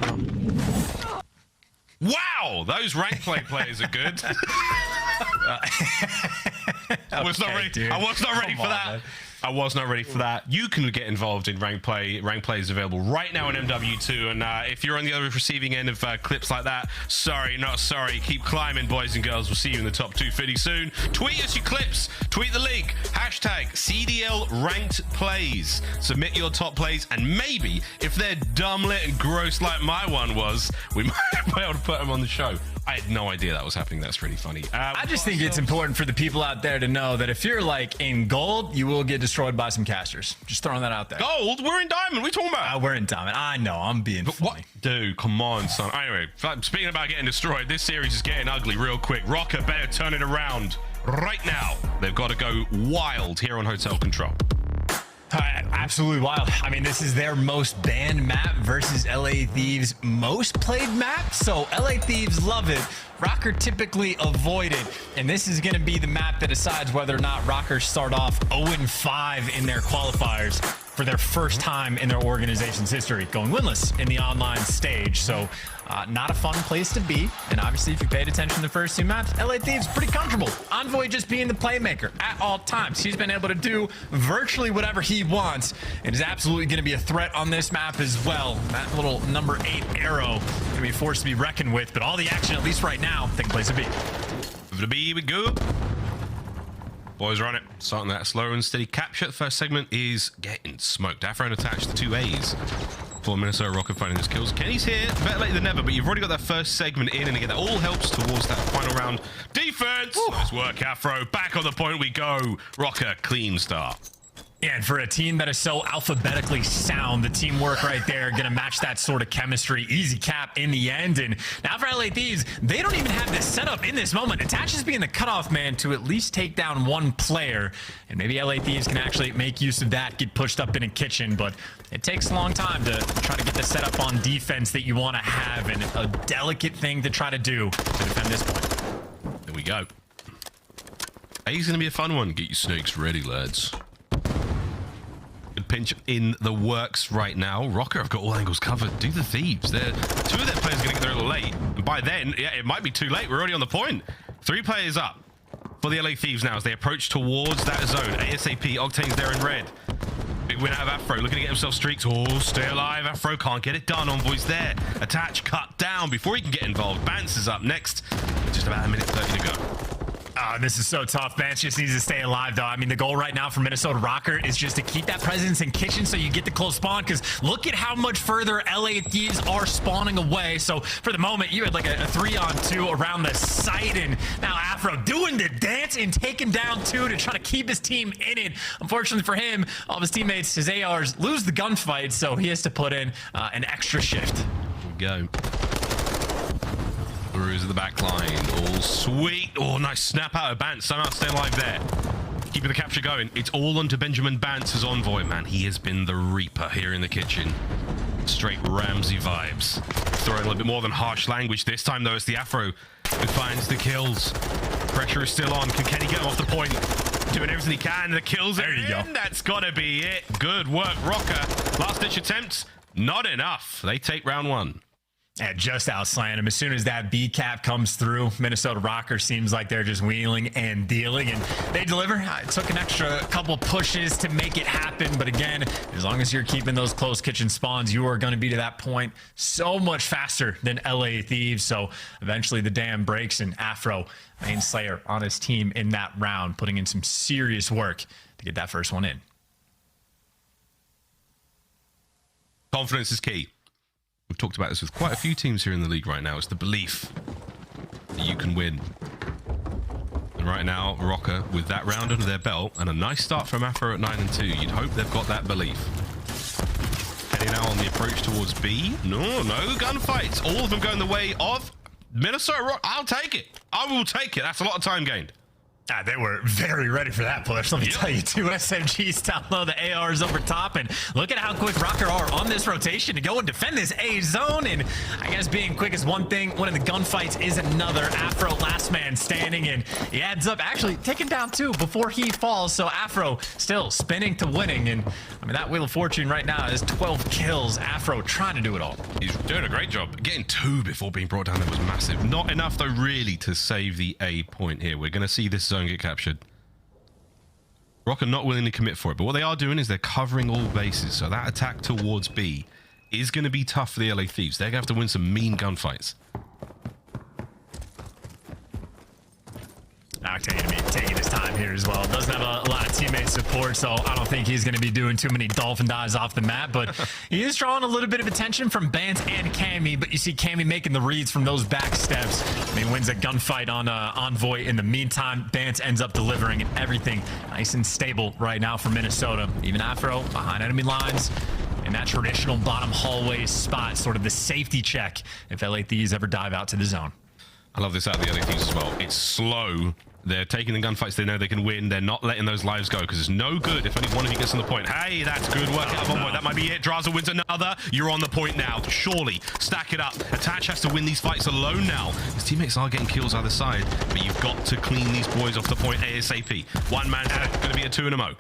Wow, those rank play players are good. I was not ready. I was not ready for that. Man. I was not ready for that. You can get involved in rank play. Rank play is available right now in MW2. And if you're on the other receiving end of clips like that, sorry, not sorry. Keep climbing, boys and girls. We'll see you in the top 250 soon. Tweet us your clips. Tweet the link. Hashtag CDL ranked plays. Submit your top plays. And maybe, if they're dumb lit and gross like my one was, we might be able to put them on the show. I had no idea that was happening. That's really funny. I just think it's important for the people out there to know that if you're like in gold, you will get destroyed by some casters. Just throwing that out there. Gold? We're in diamond. What are you talking about? We're in diamond. I know. I'm being funny. What? Dude, come on, son. Anyway, speaking about getting destroyed, this series is getting ugly real quick. Røkkr better turn it around right now. They've got to go wild here on Hotel Control. Absolutely wild. I mean, this is their most banned map versus LA Thieves' most played map. So LA Thieves love it. Røkkr typically avoid it. And this is going to be the map that decides whether or not Røkkr start off 0-5 in their qualifiers for their first time in their organization's history, going winless in the online stage. So not a fun place to be. And obviously, if you paid attention to the first two maps, LA Thieves pretty comfortable. Envoy just being the playmaker at all times. He's been able to do virtually whatever he wants and is absolutely going to be a threat on this map as well. That little number 8 arrow going to be a force to be reckoned with, but all the action, at least right now, taking place at B. Over to B we go. Boys are on it. Starting that slow and steady capture. The first segment is getting smoked. Afro attached to 2 A's. For Minnesota Røkkr finding his kills. Kenny's here, better late than never, but you've already got that first segment in, and again, that all helps towards that final round. Defense! Nice work, Afro. Back on the point we go. Røkkr, clean start. Yeah, and for a team that is so alphabetically sound, the teamwork right there going to match that sort of chemistry. Easy cap in the end. And now for LA Thieves, they don't even have this setup in this moment. Attach is being the cutoff man to at least take down one player. And maybe LA Thieves can actually make use of that, get pushed up in a kitchen. But it takes a long time to try to get the setup on defense that you want to have. And a delicate thing to try to do to defend this point. There we go. A's going to be a fun one. Get your snakes ready, lads. Good pinch in the works right now. Røkkr have got all angles covered. Do the Thieves. Two of their players are going to get there a little late. And by then, yeah, it might be too late. We're already on the point. 3 players up for the LA Thieves now as they approach towards that zone. ASAP, Octane's there in red. Big win out of Afro, looking to get himself streaks. Oh, stay alive. Afro can't get it done. Envoy's there. Attach, cut down before he can get involved. Bance is up next. Just about 1:30 to go. This is so tough. Bance just needs to stay alive, though. I mean, the goal right now for Minnesota Røkkr is just to keep that presence in kitchen so you get the close spawn, because look at how much further LA Thieves are spawning away. So for the moment, you had like a 3-on-2 around the site, and now Afro doing the dance and taking down 2 to try to keep his team in it. Unfortunately for him, all of his teammates, his ARs, lose the gunfight, so he has to put in an extra shift. Here we go. Bruise at the back line. All sweet. Oh, nice snap out of Bance. Somehow stay alive there. Keeping the capture going. It's all onto Benjamin Bance's Envoy. Man, he has been the Reaper here in the kitchen. Straight Ramsey vibes. Throwing a little bit more than harsh language. This time, though, it's the Afro who finds the kills. Pressure is still on. Can Kenny get him off the point? Doing everything he can. The kills are in. That's got to be it. Good work, Røkkr. Last-ditch attempt. Not enough. They take round 1. Yeah, just outslant him. As soon as that B cap comes through, Minnesota Røkkr seems like they're just wheeling and dealing, and they deliver. It took an extra couple pushes to make it happen, but again, as long as you're keeping those close kitchen spawns, you are going to be to that point so much faster than LA Thieves. So eventually the dam breaks, and Afro, main slayer on his team in that round, putting in some serious work to get that first one in. Confidence is key. We've talked about this with quite a few teams here in the league right now. It's the belief that you can win. And right now, Røkkr, with that round under their belt and a nice start from Afro at 9-2, you'd hope they've got that belief. ready now on the approach towards B. No gunfights. All of them going the way of Minnesota Rock. I'll take it. I will take it. That's a lot of time gained. They were very ready for that push. Let me tell you, 2 SMGs down low, the ARs over top, and look at how quick Røkkr are on this rotation to go and defend this A zone. And I guess being quick is one thing, one of the gunfights is another. Afro last man standing, and he adds up actually taking down 2 before he falls. So Afro still spinning to winning, and I mean that Wheel of Fortune right now is 12 kills. Afro trying to do it all. He's doing a great job. Getting 2 before being brought down there was massive. Not enough though really to save the A point here. We're going to see this zone get captured. Røkkr not willing to commit for it, but what they are doing is they're covering all bases, so that attack towards B is going to be tough for the LA Thieves. They're going to have to win some mean gunfights. Octane going to be taking his time here as well. Doesn't have a lot of teammate support, so I don't think he's going to be doing too many dolphin dives off the map, but he is drawing a little bit of attention from Bance and Cammy, but you see Cammy making the reads from those back steps. I mean, wins a gunfight on Envoy. In the meantime, Bance ends up delivering, and everything nice and stable right now for Minnesota. Even Afro behind enemy lines in that traditional bottom hallway spot, sort of the safety check if LA Thieves ever dive out to the zone. I love this out of the LA Thieves as well. It's slow. They're taking the gunfights they know they can win. They're not letting those lives go because it's no good if only one of you gets on the point. Hey, that's good work out of Envoy. That might be it. Drazah wins another. You're on the point now. Surely. Stack it up. Attach has to win these fights alone now. His teammates are getting kills either side, but you've got to clean these boys off the point ASAP. One man's going to be a 2 in a mo.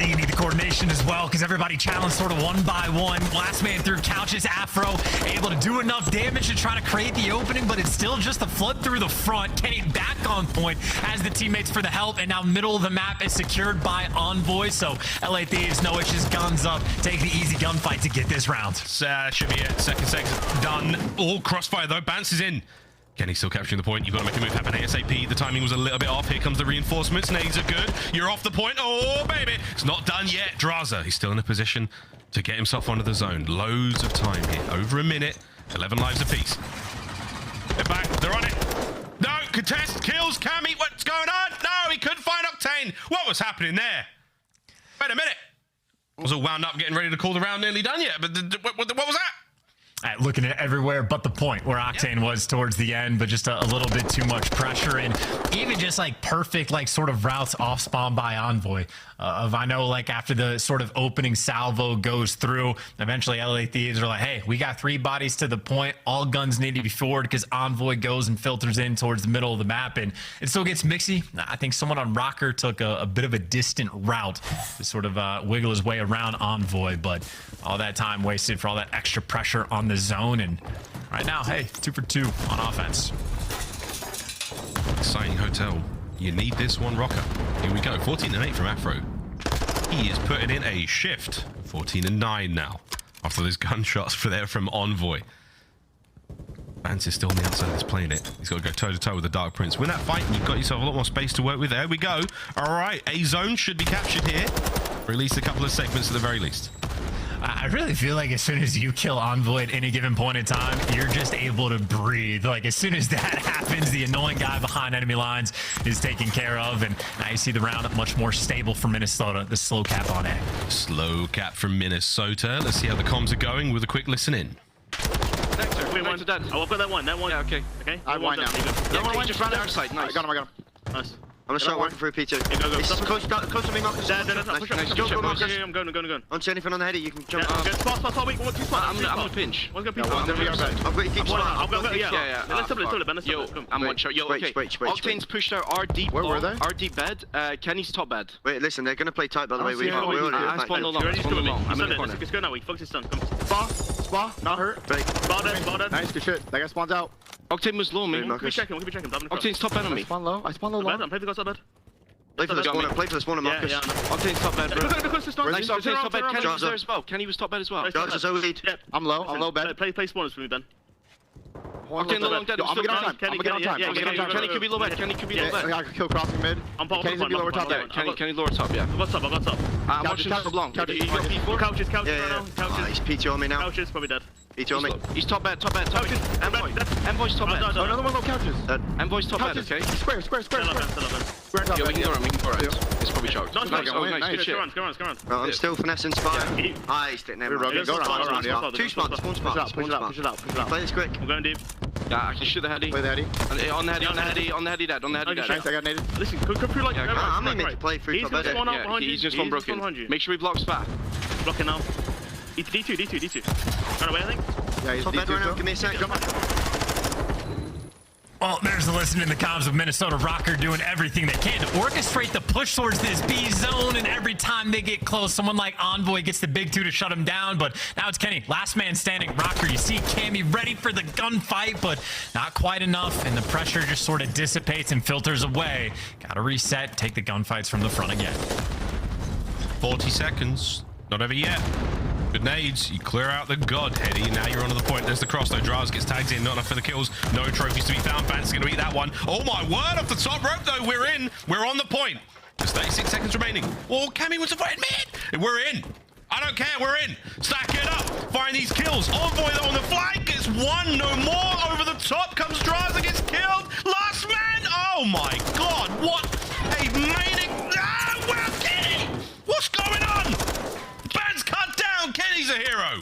You need the coordination as well because everybody challenged sort of one by one. Last man through couches. Afro able to do enough damage to try to create the opening, but it's still just a flood through the front. Kenny back on point has the teammates for the help, and now middle of the map is secured by Envoy. So LA Thieves, no issues, guns up, take the easy gunfight to get this round. Should be it. Second done. All crossfire though. Bance is in. Kenny still capturing the point. You've got to make a move happen ASAP. The timing was a little bit off. Here comes the reinforcements. Nades are good. You're off the point. Oh, baby. It's not done yet. Drazah, he's still in a position to get himself onto the zone. Loads of time here. Over a minute. 11 lives apiece. They're back. They're on it. No, contest. Kills. Cammy. What's going on? No, he couldn't find Octane. What was happening there? Wait a minute. I was all wound up getting ready to call the round nearly done yet. But what was that? Looking at everywhere but the point where Octane was towards the end, but just a little bit too much pressure, and even just like perfect like sort of routes off spawn by Envoy. I know like after the sort of opening salvo goes through, eventually LA Thieves are like, hey, we got 3 bodies to the point, all guns need to be forward because Envoy goes and filters in towards the middle of the map, and it still gets mixy. I think someone on Røkkr took a bit of a distant route to sort of wiggle his way around Envoy, but all that time wasted for all that extra pressure on the zone, and right now, hey, 2 for 2 on offense. Exciting hotel. You need this one, Røkkr. Here we go. 14-8 from Afro. He is putting in a shift. 14-9 now. After those gunshots from Envoy. Bance is still on the outside. He's playing it. He's got to go toe-to-toe with the Dark Prince. Win that fight, and you've got yourself a lot more space to work with. There we go. All right. A zone should be captured here. For at least a couple of segments at the very least. I really feel like as soon as you kill Envoy at any given point in time, you're just able to breathe. Like as soon as that happens, the annoying guy behind enemy lines is taken care of, and now you see the round much more stable for Minnesota. The slow cap on A. Slow cap from Minnesota. Let's see how the comms are going with a quick listen in. Wait, one's dead. Oh, I've got that one. That one. Yeah, okay. Okay. I have one now. Yeah, one just ran our side. Nice. I got him. Nice. I'm gonna start working through P2. Go. It's close to me, Marcus. Go, Marcus. I'm going. Don't see anything on the heady, you can jump. Spot. Wait, 1, 2 spots. I'm gonna pinch. One's gonna be I've got your deep spot. yeah. Let's double it. I'm one shot. Yo, okay. Octane's pushed out our deep. Where were they? Our deep bed. Kenny's top bed. Wait, listen, they're gonna play tight by the way. I spawned along. I'm in the corner. Let's go now. Focus his stun. Come. Spa, not hurt. Spot dead. Nice, good shit. That guy spawns out. Octane was low, man. We'll keep checking. Octane's top bed on me. I spawn low. I'm playing the ghost bed. Play for the spawner, Marcus. Octane's top bed, bro. Nice, Octane's top bed. Kenny was there as well. Kenny was top bed as well. Drazah's lead. I'm low bed. Play spawners for me, Ben. Octane low long dead. I'm gonna get on time. Kenny could be low bed. Kenny could be low bed. I can kill crossing mid. Kenny's gonna be lower top. Kenny lower top, yeah. I got top. I'm watching long. You got P4. Couches right now. He's P2 on me now. Couches, probably dead. P2 on me. He's top bed. Envoy's top bed. Another one low couches. Envoy's top bed, okay? Square. Still up. We're on top. Yeah, we can go on. It's probably choked. Nice, Good shit. Come on. Bro, I'm still finessing spine. Yeah. Nice, never Go mind. around, yeah. Two spots, one spot. Push it out. Play this quick. I'm going deep. Yeah, I can shoot the heady. Play the heady. On the heady dad. Nice, I got naded. Listen, come through like I'm not meant to play through top edit. Yeah, he's just one broken. Make sure he blocks back. Blocking now. D2. Run away, I think. Yeah, he's top ed right now. Give me a sec. Come on. Well, there's the listen in the comms of Minnesota Røkkr doing everything they can to orchestrate the push towards this B zone, and every time they get close, someone like Envoy gets the big two to shut him down, but now it's Kenny, last man standing. Røkkr, you see Cammy ready for the gunfight, but not quite enough, and the pressure just sort of dissipates and filters away. Gotta reset, take the gunfights from the front again. 40 seconds. Not over yet. Good nades. You clear out the god, Heady. Now you're onto the point. There's the cross, though. Drazah gets tagged in. Not enough for the kills. No trophies to be found. Bance is going to eat that one. Oh, my word. Off the top rope, though. We're in. We're on the point. There's 36 seconds remaining. Oh, Cammy was avoided mid. We're in. I don't care. We're in. Stack it up. Find these kills. Envoy, though, on the flank. Gets one. No more. Over the top comes Drazah. Gets killed. Last man. Oh, my God. What a manic. Ah, wow, Kenny. What's going on? Bance cut down. Kenny's a hero.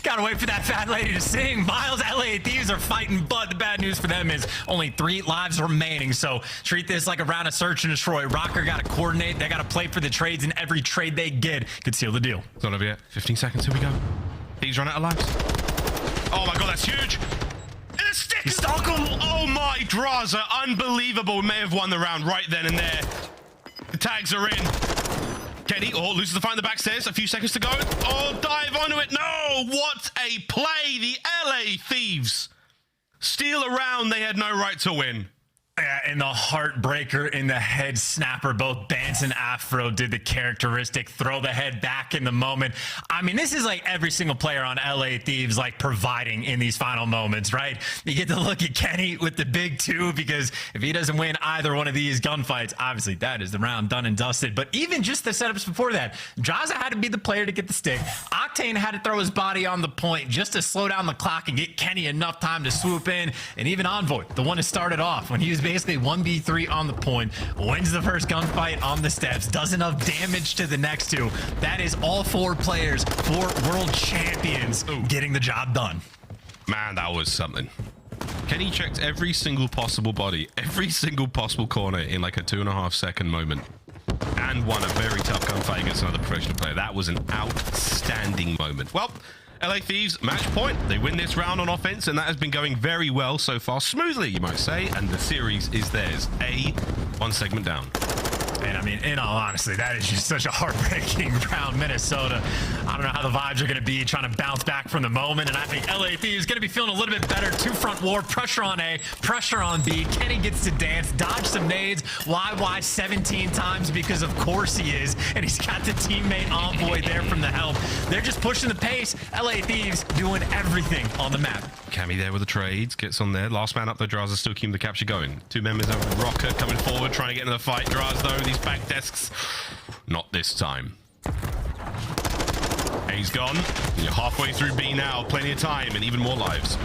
Gotta wait for that fat lady to sing. Miles, LA Thieves are fighting, but the bad news for them is only 3 lives remaining. So treat this like a round of search and destroy. Røkkr gotta coordinate. They gotta play for the trades, and every trade they get could seal the deal. It's not over yet. 15 seconds. Here we go. Thieves run out of lives. Oh my God, that's huge. And a stick. Oh my, Drazah. Unbelievable. We may have won the round right then and there. The tags are in. Kenny, loses the fight in the backstairs. A few seconds to go. Dive onto it. No, what a play. The LA Thieves steal a round they had no right to win. Yeah, and the heartbreaker in the head snapper. Both Bance and Afro did the characteristic throw the head back in the moment. I mean, this is like every single player on LA Thieves like providing in these final moments, right? You get to look at Kenny with the big two, because if he doesn't win either one of these gunfights, obviously that is the round done and dusted. But even just the setups before that, Drazah had to be the player to get the stick. Octane had to throw his body on the point just to slow down the clock and get Kenny enough time to swoop in. And even Envoy, the one who started off when he was basically 1v3 on the point, wins the first gunfight on the steps, does enough damage to the next two. That is all 4 players, 4 world champions getting the job done. Man, that was something. Kenny checked every single possible body, every single possible corner in like a 2.5 second moment, and won a very tough gunfight against another professional player. That was an outstanding moment. Well, LA Thieves, match point. They win this round on offense, and that has been going very well so far. Smoothly, you might say, and the series is theirs. One segment down. And I mean, in all honesty, that is just such a heartbreaking round. Minnesota, I don't know how the vibes are going to be trying to bounce back from the moment. And I think LA Thieves is going to be feeling a little bit better. 2-front war, pressure on A, pressure on B. Kenny gets to dance, dodge some nades. YY 17 times, because of course he is. And he's got the teammate Envoy there from the help. They're just pushing the pace. LA Thieves doing everything on the map. Cammy there with the trades, gets on there. Last man up, though. Drazah still keeping the capture going. 2 members of Røkkr coming forward, trying to get into the fight. Drazah, though, these back desks. Not this time. A's gone. You're halfway through B now. Plenty of time and even more lives.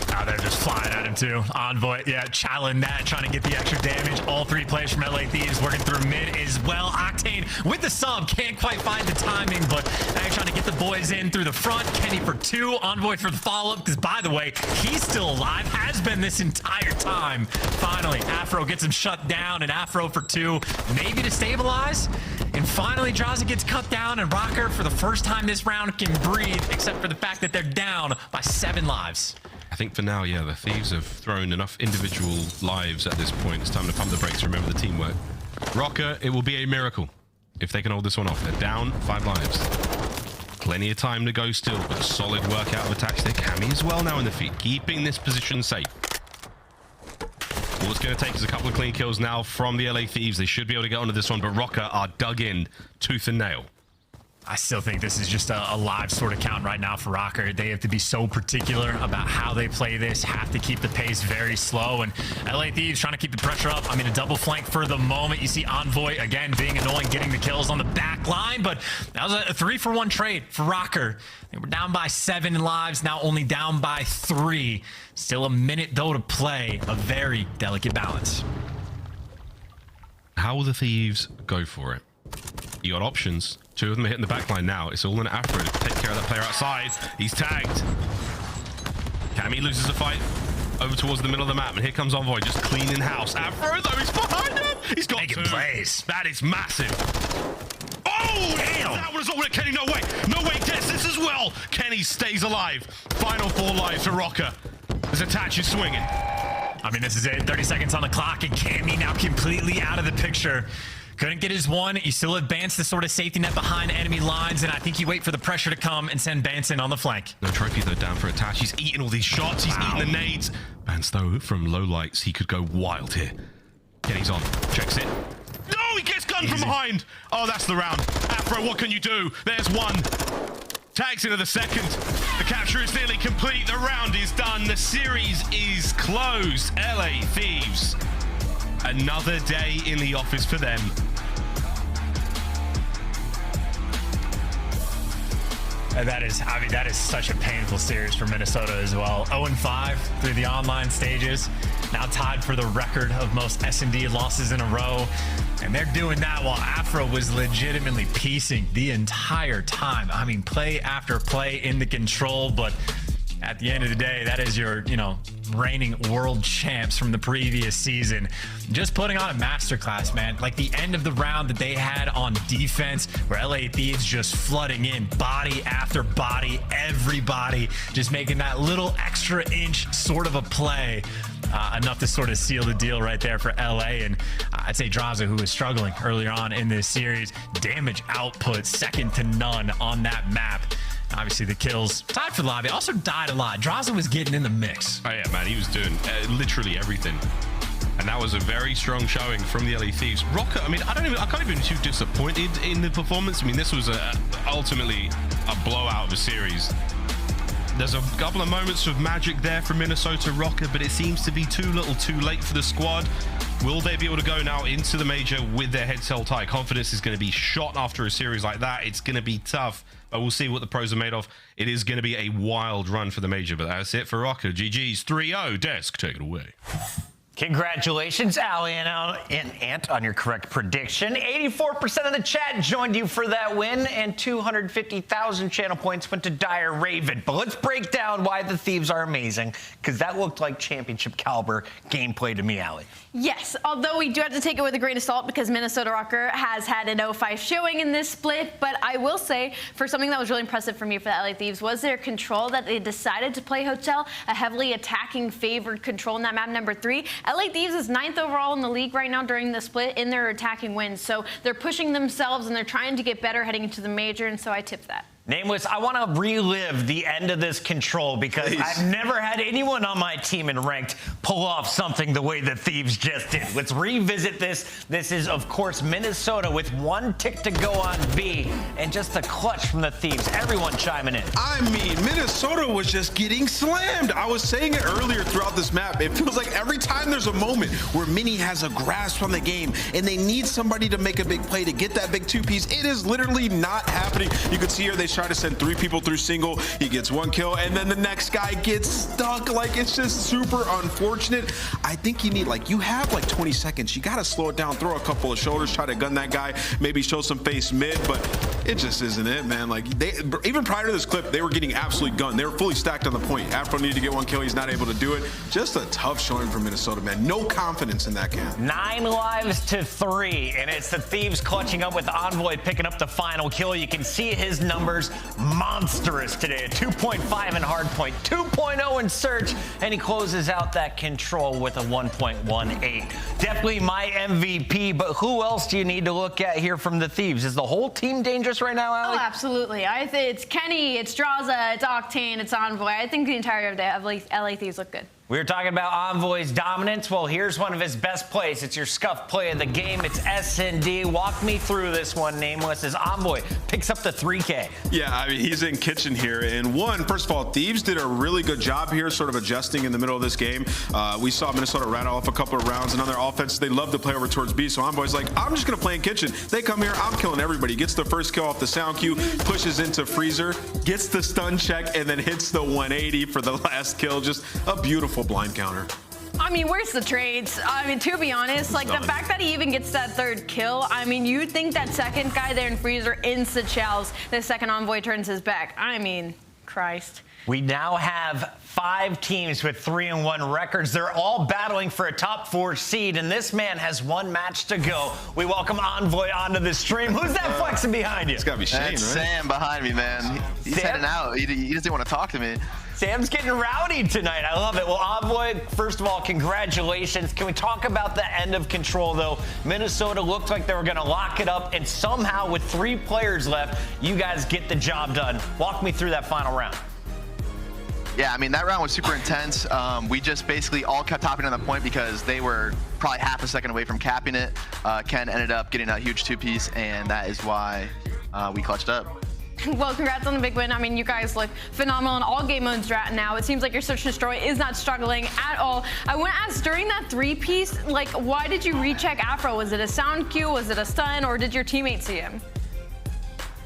Now they're just flying at him too. Envoy, yeah, challenging that, trying to get the extra damage. All 3 players from LA Thieves working through mid as well. Octane with the sub, can't quite find the timing, but now trying to get the boys in through the front. Kenny for 2, Envoy for the follow-up, because by the way, he's still alive, has been this entire time. Finally, Afro gets him shut down, and Afro for 2, maybe to stabilize. And finally, Drazah gets cut down, and Røkkr, for the first time this round, can breathe, except for the fact that they're down by 7 lives. I think for now, yeah, the Thieves have thrown enough individual lives at this point. It's time to pump the brakes, remember the teamwork. Røkkr, it will be a miracle if they can hold this one off. They're down 5 lives. Plenty of time to go still, but a solid work out of attack stick. Cammy as well now in the feet, keeping this position safe. All it's going to take is a couple of clean kills now from the LA Thieves. They should be able to get onto this one, but Røkkr are dug in tooth and nail. I still think this is just a live sort of count right now for Røkkr. They have to be so particular about how they play this, have to keep the pace very slow, and LA Thieves trying to keep the pressure up. I mean, a double flank for the moment. You see Envoy, again, being annoying, getting the kills on the back line, but that was a 3-for-1 trade for Røkkr. They were down by 7 lives, now only down by 3. Still a minute, though, to play. A very delicate balance. How will the Thieves go for it? You got options. 2 of them are hitting the back line now. It's all in Afro to take care of that player outside. He's tagged. Cammy loses a fight over towards the middle of the map, and here comes Envoy just cleaning house. Afro, though, he's behind him. He's got Making 2. plays. That is massive. Oh, damn! That was all. Kenny, no way. No way, gets this as well. Kenny stays alive. Final 4 lives for Røkkr. His attach is swinging. I mean, this is it. 30 seconds on the clock, and Cammy now completely out of the picture. Couldn't get his one. You still have Bance, the sort of safety net behind enemy lines, and I think you wait for the pressure to come and send Bance in on the flank. No trophy, though, down for attach. He's eating all these shots. He's eating the nades. Bance, though, from low lights, he could go wild here. Kenny's on. Checks it. No, he gets gunned from behind. Oh, that's the round. Afro, what can you do? There's one. Tags into the second. The capture is nearly complete. The round is done. The series is closed. LA Thieves. Another day in the office for them. And that is, I mean, that is such a painful series for Minnesota as well. 0-5 through the online stages. Now tied for the record of most S&D losses in a row. And they're doing that while Afro was legitimately piecing the entire time. I mean, play after play in the control, but at the end of the day, that is your, reigning world champs from the previous season. Just putting on a masterclass, man. Like the end of the round that they had on defense, where LA Thieves just flooding in body after body, everybody just making that little extra inch sort of a play. Enough to sort of seal the deal right there for LA. And I'd say Drazah, who was struggling earlier on in this series, damage output second to none on that map. Obviously, the kills tied for the lobby. Also died a lot. Drazah was getting in the mix. Oh, yeah, man. He was doing literally everything. And that was a very strong showing from the LA Thieves. Røkkr, I mean, I can't even be too disappointed in the performance. I mean, this was ultimately a blowout of a series. There's a couple of moments of magic there from Minnesota Røkkr, but it seems to be too little too late for the squad. Will they be able to go now into the major with their heads held high? Confidence is going to be shot after a series like that. It's going to be tough, but we'll see what the pros are made of. It is going to be a wild run for the major, but that's it for Røkkr. GG's 3-0. Desk, take it away. Congratulations, Ali and Ant, on your correct prediction. 84% of the chat joined you for that win, and 250,000 channel points went to Dire Raven. But let's break down why the Thieves are amazing, because that looked like championship caliber gameplay to me, Ali. Yes, although we do have to take it with a grain of salt because Minnesota Røkkr has had an 0-5 showing in this split. But I will say, for something that was really impressive for me for the LA Thieves was their control, that they decided to play Hotel, a heavily attacking favored control in that map number 3. LA Thieves is 9th overall in the league right now during the split in their attacking wins. So they're pushing themselves and they're trying to get better heading into the major, and so I tip that. Nameless, I want to relive the end of this control because I've never had anyone on my team in ranked pull off something the way the Thieves just did. Let's revisit this. This is, of course, Minnesota with 1 tick to go on B, and just a clutch from the Thieves. Everyone chiming in. I mean, Minnesota was just getting slammed. I was saying it earlier throughout this map. It feels like every time there's a moment where Mini has a grasp on the game and they need somebody to make a big play to get that big 2-piece, it is literally not happening. You can see here they try to send 3 people through single. He gets 1 kill, and then the next guy gets stuck. Like, it's just super unfortunate. I think you need, you have 20 seconds. You got to slow it down, throw a couple of shoulders, try to gun that guy, maybe show some face mid, but it just isn't it, man. Even prior to this clip, they were getting absolutely gunned. They were fully stacked on the point. Afro needed to get 1 kill. He's not able to do it. Just a tough showing for Minnesota, man. No confidence in that camp. 9 lives to 3, and it's the Thieves clutching up with Envoy picking up the final kill. You can see his numbers monstrous today. A 2.5 in hardpoint, 2.0 in search, and he closes out that control with a 1.18. Definitely my MVP, but who else do you need to look at here from the Thieves? Is the whole team dangerous right now, Ali? Oh, absolutely. I think it's Kenny, it's Drazah, it's Octane, it's Envoy. I think the entire day of LA Thieves look good. We were talking about Envoy's dominance. Well, here's one of his best plays. It's your scuff play of the game. It's S&D. Walk me through this one, Nameless, as Envoy picks up the 3K. Yeah, I mean, he's in kitchen here. And first of all, Thieves did a really good job here sort of adjusting in the middle of this game. We saw Minnesota rattle off a couple of rounds. And on their offense, they love to play over towards B. So Envoy's like, I'm just going to play in kitchen. They come here, I'm killing everybody. Gets the first kill off the sound cue, pushes into Freezer, gets the stun check, and then hits the 180 for the last kill. Just a beautiful blind counter. I mean, where's the trades? I mean, to be honest, like the fact that he even gets that third kill, I mean, you'd think that second guy there in Freezer insta-chows the second Envoy turns his back. I mean, Christ. We now have 5 teams with 3-1 records. They're all battling for a top 4 seed, and this man has 1 match to go. We welcome Envoy onto the stream. Who's that flexing behind you? It's got to be Shane, That's right? Sam behind me, man. He's heading out. He doesn't want to talk to me. Sam's getting rowdy tonight. I love it. Well, Envoy, first of all, congratulations. Can we talk about the end of control, though? Minnesota looked like they were going to lock it up, and somehow with 3 players left, you guys get the job done. Walk me through that final round. Yeah, I mean, that round was super intense. We just basically all kept hopping on the point because they were probably half a second away from capping it. Ken ended up getting a huge 2-piece, and that is why we clutched up. Well, congrats on the big win. I mean, you guys look phenomenal in all game modes right now. It seems like your Search and Destroy is not struggling at all. I want to ask, during that 3-piece, like, why did you recheck Afro? Was it a sound cue? Was it a stun? Or did your teammate see him?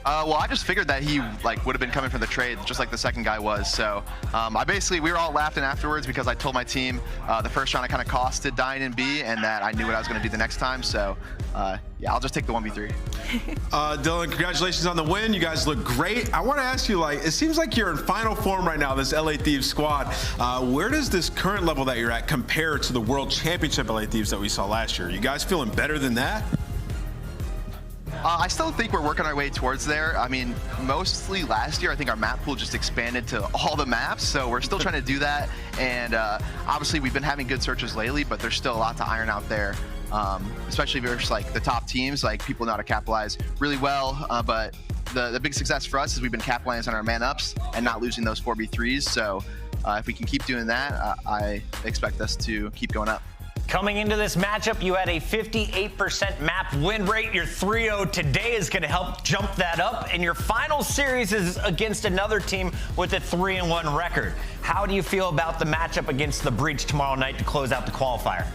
Well, I just figured that he would have been coming for the trade, just like the second guy was. So we were all laughing afterwards because I told my team the first round I kind of costed dying in B, and that I knew what I was going to do the next time. So yeah, I'll just take the 1v3. Dylan, congratulations on the win. You guys look great. I want to ask you, it seems like you're in final form right now, this LA Thieves squad. Where does this current level that you're at compare to the World Championship LA Thieves that we saw last year? You guys feeling better than that? I still think we're working our way towards there. I mean, mostly last year, I think our map pool just expanded to all the maps, so we're still trying to do that. And obviously, we've been having good searches lately, but there's still a lot to iron out there, especially versus the top teams. People know how to capitalize really well, but the big success for us is we've been capitalizing on our man-ups and not losing those 4v3s. So if we can keep doing that, I expect us to keep going up. Coming into this matchup, you had a 58% map win rate. Your 3-0 today is going to help jump that up. And your final series is against another team with a 3-1 record. How do you feel about the matchup against the Breach tomorrow night to close out the qualifier?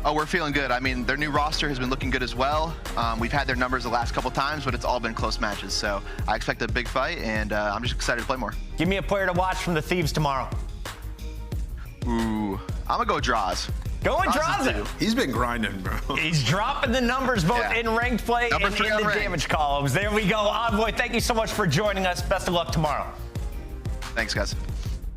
Oh, we're feeling good. I mean, their new roster has been looking good as well. We've had their numbers the last couple times, but it's all been close matches. So I expect a big fight, and I'm just excited to play more. Give me a player to watch from the Thieves tomorrow. Ooh, I'm gonna go Drazah. Going Drazah. He's been grinding, bro. He's dropping the numbers both in ranked play and in the damage columns. There we go. Envoy, thank you so much for joining us. Best of luck tomorrow. Thanks, guys.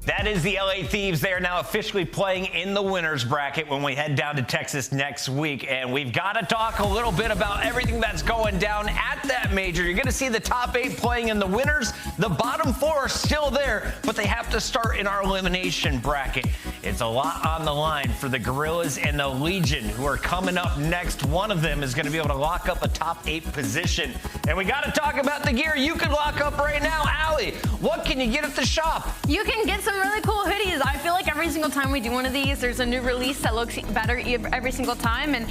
That is the LA Thieves. They are now officially playing in the winners bracket when we head down to Texas next week. And we've got to talk a little bit about everything that's going down at that major. You're going to see the top 8 playing in the winners. The bottom 4 are still there, but they have to start in our elimination bracket. It's a lot on the line for the Guerrillas and the Legion, who are coming up next. One of them is going to be able to lock up a top 8 position. And we got to talk about the gear you can lock up right now. Allie, what can you get at the shop? You can get some really cool hoodies. I feel like every single time we do one of these, there's a new release that looks better every single time. And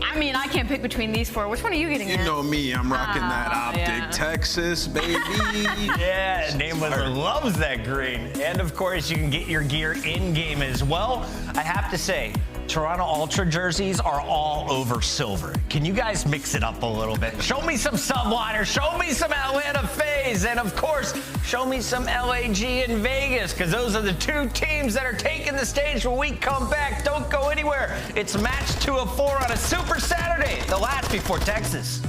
I mean, I can't pick between these 4. Which one are you getting? You know me, I'm rocking that OpTic Texas, baby. Yeah, Nameless loves that green. And of course, you can get your gear in-game as well. I have to say, Toronto Ultra jerseys are all over silver. Can you guys mix it up a little bit? Show me some Subliners, show me some Atlanta FaZe, and of course, show me some LAG in Vegas, because those are the 2 teams that are taking the stage when we come back. Don't go anywhere. It's match 2 of 4 on a Super Saturday, the last before Texas.